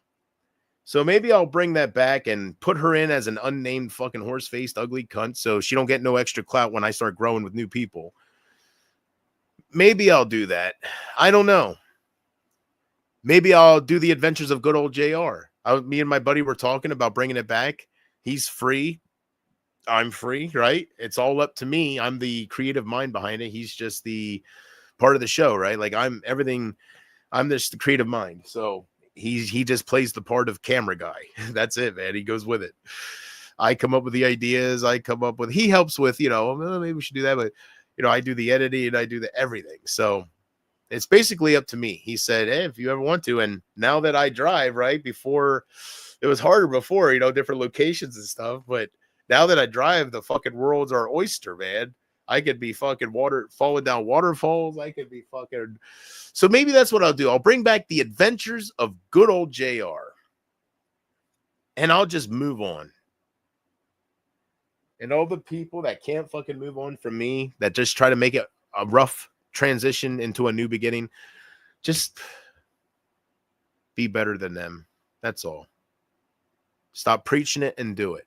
So maybe I'll bring that back and put her in as an unnamed fucking horse-faced ugly cunt so she don't get no extra clout when I start growing with new people. Maybe I'll do that. I don't know. Maybe I'll do the adventures of good old JR. Me and my buddy were talking about bringing it back. He's free. I'm free, right? It's all up to me. I'm the creative mind behind it. He's just the part of the show, right? Like, I'm everything. I'm just the creative mind. So he just plays the part of camera guy. That's it, man. He goes with it. I come up with the ideas. He helps with, maybe we should do that. But, I do the editing and I do the everything. So it's basically up to me. He said, hey, if you ever want to. And now that I drive, right, before it was harder before, different locations and stuff. But now that I drive, the fucking world's our oyster, man. I could be fucking falling down waterfalls. I could be fucking. So maybe that's what I'll do. I'll bring back the adventures of good old JR. And I'll just move on. And all the people that can't fucking move on from me, that just try to make it a rough transition into a new beginning, just be better than them. That's all. Stop preaching it and do it.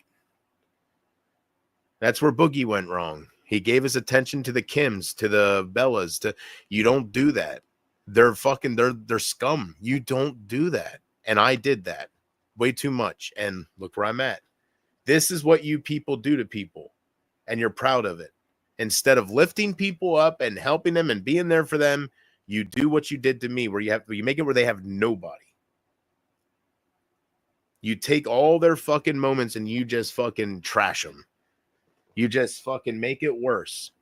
That's where Boogie went wrong. He gave his attention to the Kims, to the Bellas. You don't do that. They're scum. You don't do that. And I did that way too much. And look where I'm at. This is what you people do to people. And you're proud of it. Instead of lifting people up and helping them and being there for them, you do what you did to me, where you make it where they have nobody. You take all their fucking moments and you just fucking trash them. You just fucking make it worse.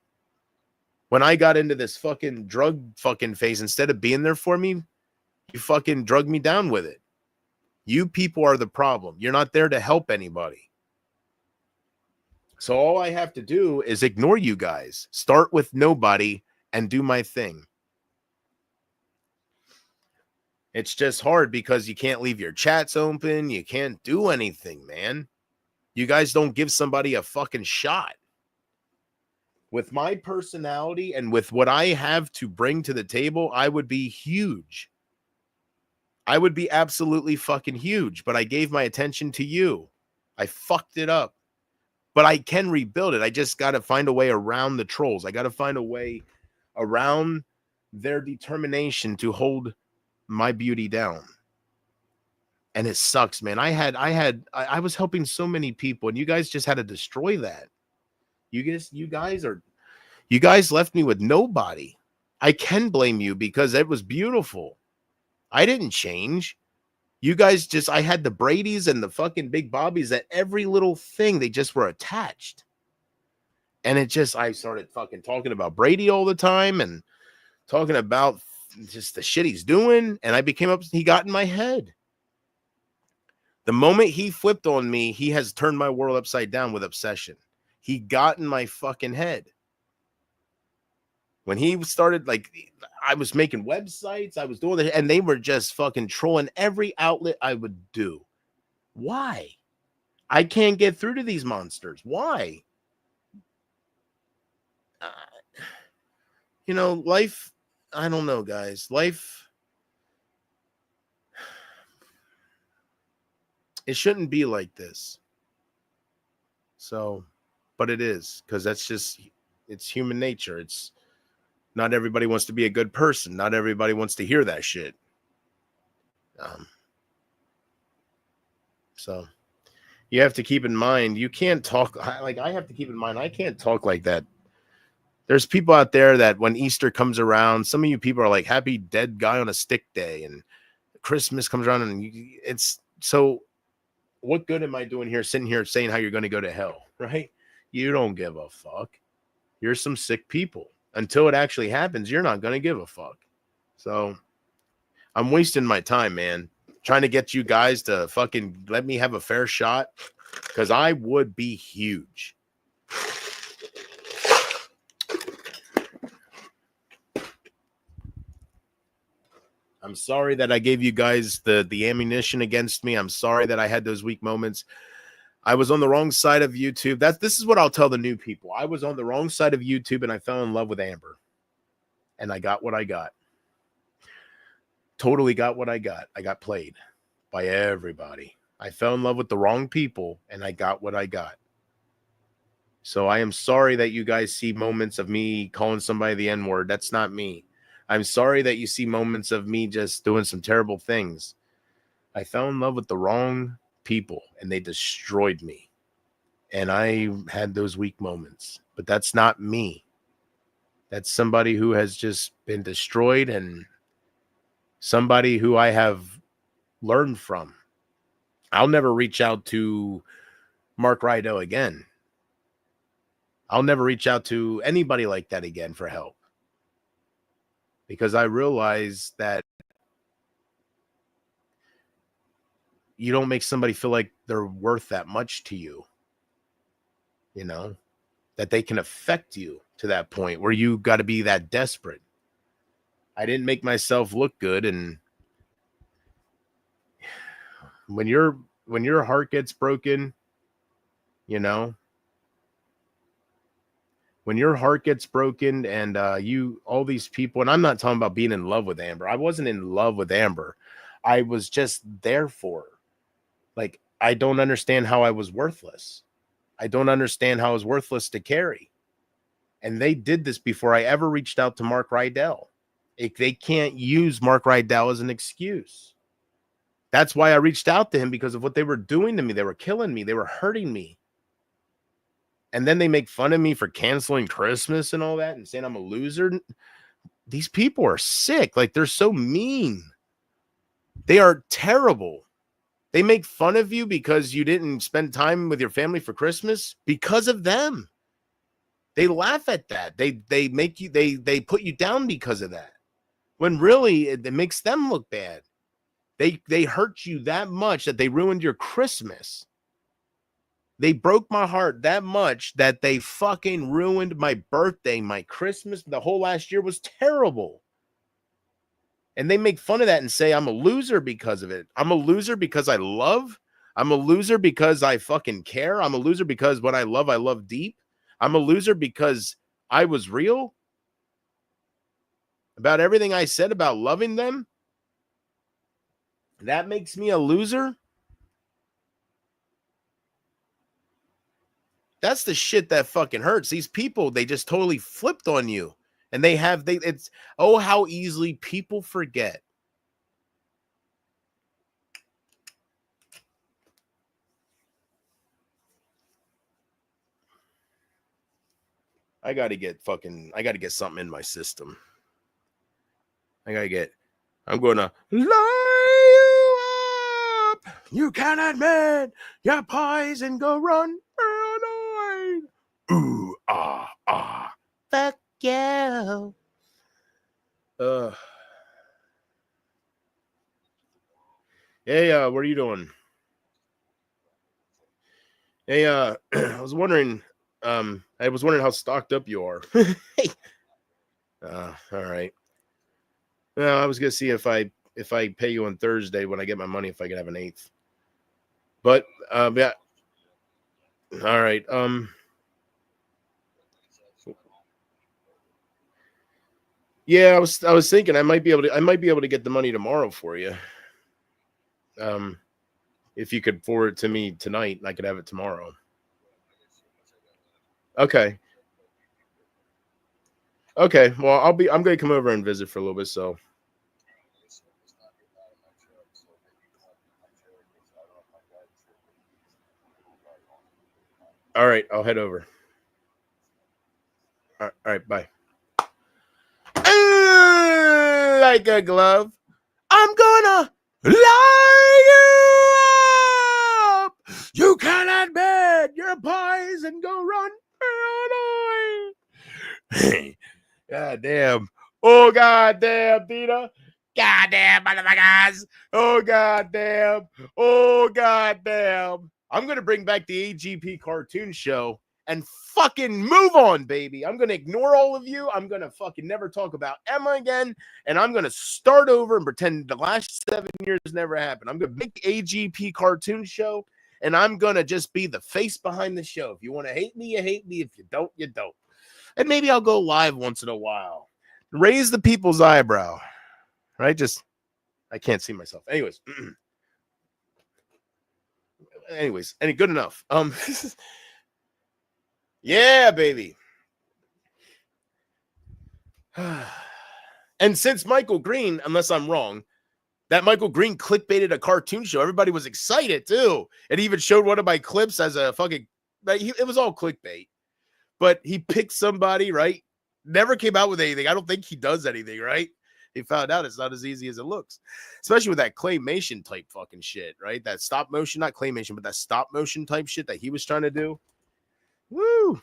When I got into this fucking drug fucking phase, instead of being there for me, you fucking drug me down with it. You people are the problem. You're not there to help anybody. So all I have to do is ignore you guys, start with nobody, and do my thing. It's just hard because you can't leave your chats open. You can't do anything, man. You guys don't give somebody a fucking shot. With my personality and with what I have to bring to the table, I would be huge. I would be absolutely fucking huge, but I gave my attention to you. I fucked it up. But I can rebuild it. I just got to find a way around the trolls. I got to find a way around their determination to hold my beauty down. And it sucks, man. I was helping so many people, and you guys just had to destroy that. You guys left me with nobody. I can blame you because it was beautiful. I didn't change. You guys just, I had the Bradys and the fucking Big Bobbies that every little thing, they just were attached. And it just, I started fucking talking about Brady all the time and talking about just the shit he's doing. And I became up, he got in my head. The moment he flipped on me, he has turned my world upside down with obsession. He got in my fucking head. When he started, like, I was making websites, I was doing it, and they were just fucking trolling every outlet I would do. Why? I can't get through to these monsters. Why? You know, life, I don't know, guys. Life, it shouldn't be like this. So, but it is, because that's just, it's human nature. It's, not everybody wants to be a good person. Not everybody wants to hear that shit. So you have to keep in mind, you can't talk like I have to keep in mind. I can't talk like that. There's people out there that when Easter comes around, some of you people are like, happy dead guy on a stick day, and Christmas comes around, and it's so what good am I doing here, sitting here saying how you're going to go to hell, right? You don't give a fuck. You're some sick people. Until it actually happens, you're not going to give a fuck. So I'm wasting my time, man, trying to get you guys to fucking let me have a fair shot, because I would be huge. I'm sorry that I gave you guys the ammunition against me. I'm sorry that I had those weak moments. I was on the wrong side of YouTube. This is what I'll tell the new people. I was on the wrong side of YouTube, and I fell in love with Amber. And I got what I got. Totally got what I got. I got played by everybody. I fell in love with the wrong people, and I got what I got. So I am sorry that you guys see moments of me calling somebody the N-word. That's not me. I'm sorry that you see moments of me just doing some terrible things. I fell in love with the wrong people, and they destroyed me. And I had those weak moments, but that's not me. That's somebody who has just been destroyed, and somebody who I have learned from. I'll never reach out to Mark Rydell again. I'll never reach out to anybody like that again for help, because I realize that you don't make somebody feel like they're worth that much to you, you know, that they can affect you to that point where you got to be that desperate. I didn't make myself look good. And when your heart gets broken, you know, when your heart gets broken and all these people, and I'm not talking about being in love with Amber. I wasn't in love with Amber. I was just there for her. Like, I don't understand how I was worthless. I don't understand how I was worthless to Carrie. And they did this before I ever reached out to Mark Rydell. They can't use Mark Rydell as an excuse. That's why I reached out to him, because of what they were doing to me. They were killing me. They were hurting me. And then they make fun of me for canceling Christmas and all that and saying I'm a loser. These people are sick. Like, they're so mean. They are terrible. They make fun of you because you didn't spend time with your family for Christmas because of them. They laugh at that. They make you they put you down because of that. When really it makes them look bad. They hurt you that much that they ruined your Christmas. They broke my heart that much that they fucking ruined my birthday, my Christmas. The whole last year was terrible. And they make fun of that and say I'm a loser because of it. I'm a loser because I love. I'm a loser because I fucking care. I'm a loser because when I love deep. I'm a loser because I was real about everything I said about loving them. That makes me a loser. That's the shit that fucking hurts. These people, they just totally flipped on you. And it's, oh, how easily people forget. I got to get something in my system. I'm going to light you up. You cannot admit your poison go run. Ooh, fuck you. Hey, what are you doing? Hey, I was wondering how stocked up you are. All right. Well, I was gonna see if I pay you on Thursday when I get my money, if I could have an 8th. But yeah. All right. Yeah, I was thinking I might be able to get the money tomorrow for you. If you could forward it to me tonight, I could have it tomorrow. Okay. Okay. Well, I'm going to come over and visit for a little bit. So. All right. I'll head over. All right. Bye. Like a glove. I'm gonna light you up. You cannot admit your poison go run. God damn. Oh, god damn, Dina. God damn, motherfuckers. Oh, god damn. Oh, god damn. I'm going to bring back the AGP cartoon show and fucking move on, baby. I'm going to ignore all of you. I'm going to fucking never talk about Emma again. And I'm going to start over and pretend the last 7 years never happened. I'm going to make AGP cartoon show. And I'm going to just be the face behind the show. If you want to hate me, you hate me. If you don't, you don't. And maybe I'll go live once in a while. Raise the people's eyebrow. Right? I can't see myself. Anyways. Good enough. Yeah, baby. And since Michael Green, unless I'm wrong, that Michael Green clickbaited a cartoon show, everybody was excited too. It even showed one of my clips as a fucking, it was all clickbait. But he picked somebody, right? Never came out with anything. I don't think he does anything, right? He found out it's not as easy as it looks, especially with that claymation type fucking shit, right? That stop motion, not claymation, but that stop motion type shit that he was trying to do. Woo.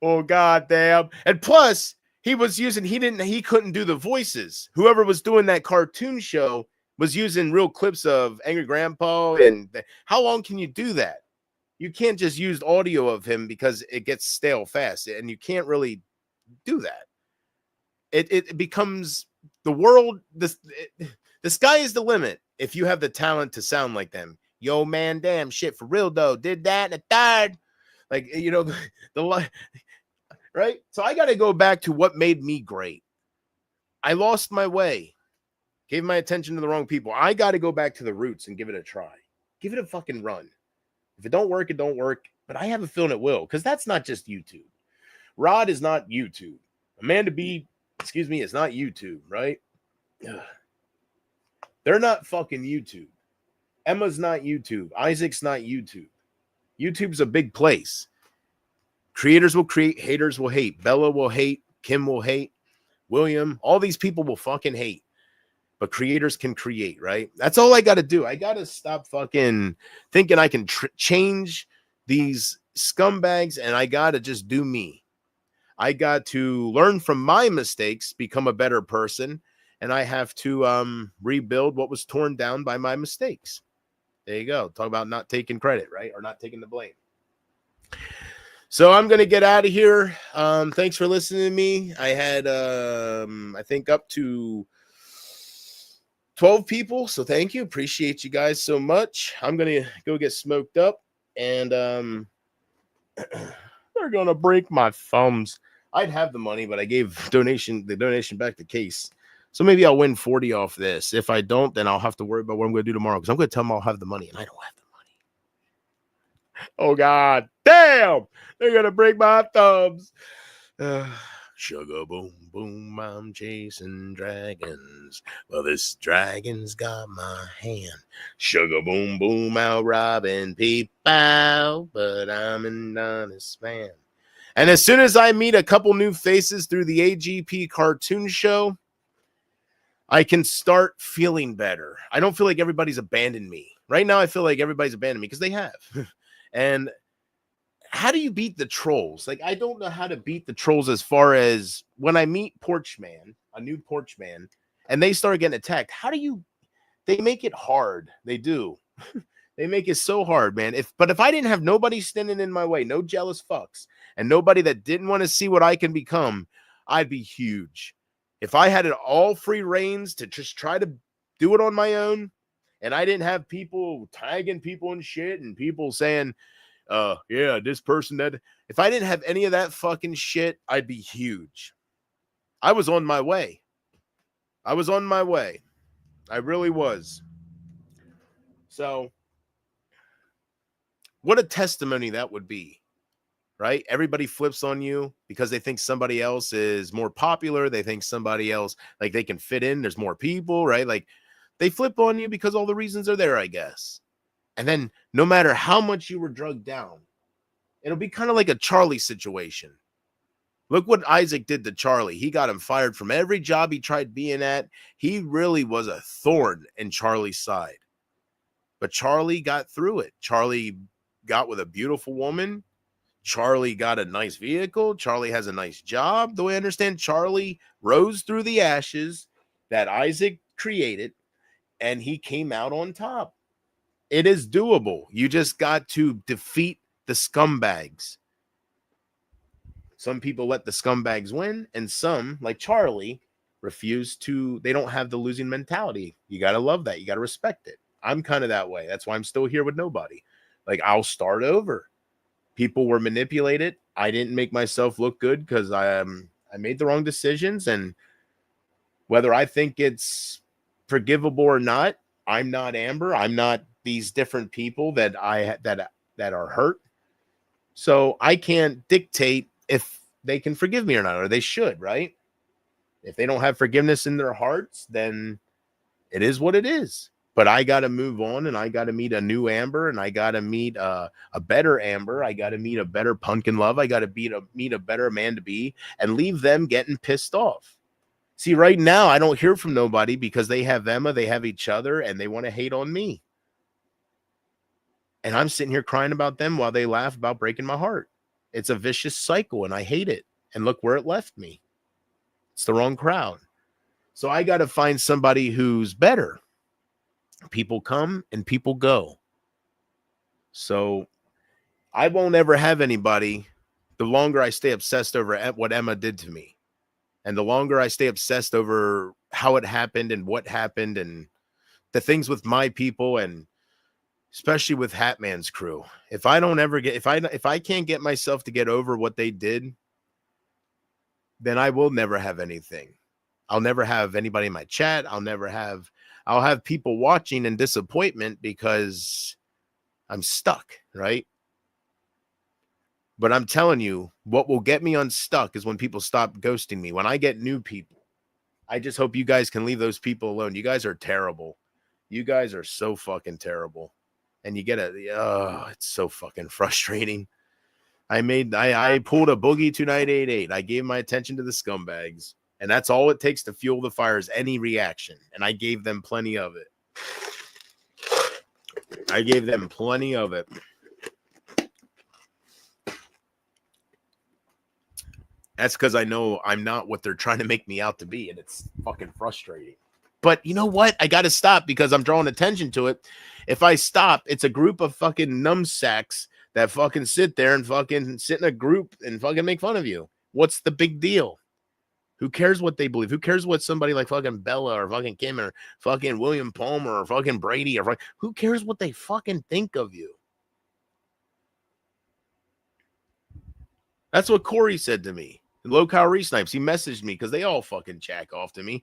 Oh, goddamn. And plus, he couldn't do the voices. Whoever was doing that cartoon show was using real clips of Angry Grandpa. And how long can you do that? You can't just use audio of him because it gets stale fast, and you can't really do that. It becomes the world. The sky is the limit if you have the talent to sound like them. Yo, man, damn shit for real though. Did that and a third, like the right. So I got to go back to what made me great. I lost my way, gave my attention to the wrong people. I got to go back to the roots and give it a try. Give it a fucking run. If it don't work, it don't work. But I have a feeling it will, because that's not just YouTube. Rod is not YouTube. Amanda B, is not YouTube, right? Ugh. They're not fucking YouTube. Emma's not YouTube. Isaac's not YouTube. YouTube's a big place. Creators will create, haters will hate. Bella will hate. Kim will hate. William, all these people will fucking hate. but creators can create, right? That's all I got to do. I got to stop fucking thinking I can change these scumbags, and I got to just do me. I got to learn from my mistakes, become a better person, and I have to rebuild what was torn down by my mistakes. There you go. Talk about not taking credit, right? Or not taking the blame. So I'm going to get out of here. Thanks for listening to me. I had, I think, up to 12 people. So thank you. Appreciate you guys so much. I'm going to go get smoked up, and they're going to break my thumbs. I'd have the money, but I gave the donation back to Case. So maybe I'll win 40 off this. If I don't, then I'll have to worry about what I'm going to do tomorrow, because I'm going to tell them I'll have the money, and I don't have the money. Oh, God. Damn. They're going to break my thumbs. Sugar boom, boom, I'm chasing dragons. Well, this dragon's got my hand. Sugar boom, boom, out robbing people, but I'm an honest man. And as soon as I meet a couple new faces through the AGP cartoon show, I can start feeling better. I don't feel like everybody's abandoned me. Right now, I feel like everybody's abandoned me, because they have. And how do you beat the trolls? Like, I don't know how to beat the trolls, as far as when I meet Porchman, a new Porchman, and they start getting attacked. How do you, they make it hard. They do. They make it so hard, man. But if I didn't have nobody standing in my way, no jealous fucks, and nobody that didn't want to see what I can become, I'd be huge. If I had it all free reins to just try to do it on my own, and I didn't have people tagging people and shit, and people saying, yeah, this person, that, if I didn't have any of that fucking shit, I'd be huge. I was on my way. I was on my way. I really was. So, what a testimony that would be, right? Everybody flips on you because they think somebody else is more popular. They think somebody else, like, they can fit in. There's more people, right? Like, they flip on you because all the reasons are there, I guess. And then no matter how much you were drugged down, it'll be kind of like a Charlie situation. Look what Isaac did to Charlie. He got him fired from every job he tried being at. He really was a thorn in Charlie's side. But Charlie got through it. Charlie got with a beautiful woman. Charlie got a nice vehicle. Charlie has a nice job. The way I understand, Charlie rose through the ashes that Isaac created, and he came out on top. It is doable. You just got to defeat the scumbags. Some people let the scumbags win, and some, like Charlie, refuse to. They don't have the losing mentality. You got to love that. You got to respect it. I'm kind of that way. That's why I'm still here with nobody. Like, I'll start over. People were manipulated. I didn't make myself look good because I made the wrong decisions, and whether I think it's forgivable or not, I'm not Amber. I'm not these different people that are hurt. So I can't dictate if they can forgive me or not, or they should, right? If they don't have forgiveness in their hearts, then it is what it is. But I got to move on, and I got to meet a new Amber, and I got to meet a better Amber. I got to meet a better Pumpkin Love. I got to meet a better Amanda B, and leave them getting pissed off. See, right now, I don't hear from nobody because they have Emma, they have each other, and they want to hate on me. And I'm sitting here crying about them while they laugh about breaking my heart. It's a vicious cycle, and I hate it. And look where it left me. It's the wrong crowd. So I got to find somebody who's better. People come and people go. So I won't ever have anybody the longer I stay obsessed over what Emma did to me. And the longer I stay obsessed over how it happened and what happened and the things with my people, and especially with Hatman's crew. If I don't ever get, if I can't get myself to get over what they did, then I will never have anything. I'll never have anybody in my chat. I'll have people watching in disappointment because I'm stuck, right? But I'm telling you, what will get me unstuck is when people stop ghosting me. When I get new people, I just hope you guys can leave those people alone. You guys are terrible. You guys are so fucking terrible. And you get it's so fucking frustrating. I pulled a Boogie 2988. I gave my attention to the scumbags. And that's all it takes to fuel the fire, is any reaction. And I gave them plenty of it. I gave them plenty of it. That's because I know I'm not what they're trying to make me out to be, and it's fucking frustrating. But you know what? I got to stop because I'm drawing attention to it. If I stop, it's a group of fucking numbsacks that fucking sit there and fucking sit in a group and fucking make fun of you. What's the big deal? Who cares what they believe? Who cares what somebody like fucking Bella or fucking Kim or fucking William Palmer or fucking Brady or who cares what they fucking think of you? That's what Corey said to me. Low calorie snipes. He messaged me because they all fucking jack off to me.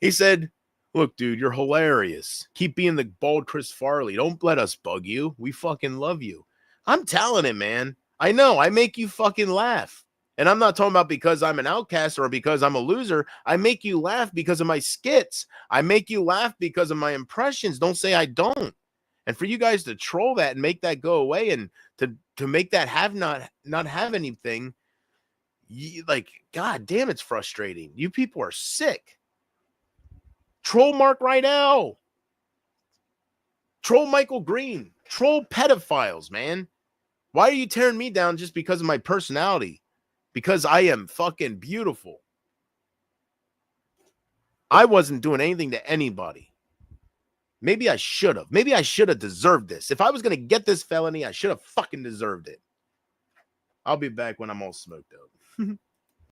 He said, look, dude, you're hilarious. Keep being the bald Chris Farley. Don't let us bug you. We fucking love you. I'm telling him, man. I know. I make you fucking laugh. And I'm not talking about because I'm an outcast or because I'm a loser. I make you laugh because of my skits. I make you laugh because of my impressions. Don't say I don't. And for you guys to troll that and make that go away and to make that not have anything, like, God damn, it's frustrating. You people are sick. Troll Mark Rydell. Troll Michael Green. Troll pedophiles, man. Why are you tearing me down just because of my personality? Because I am fucking beautiful. I wasn't doing anything to anybody. Maybe I should have. Maybe I should have deserved this. If I was going to get this felony, I should have fucking deserved it. I'll be back when I'm all smoked up.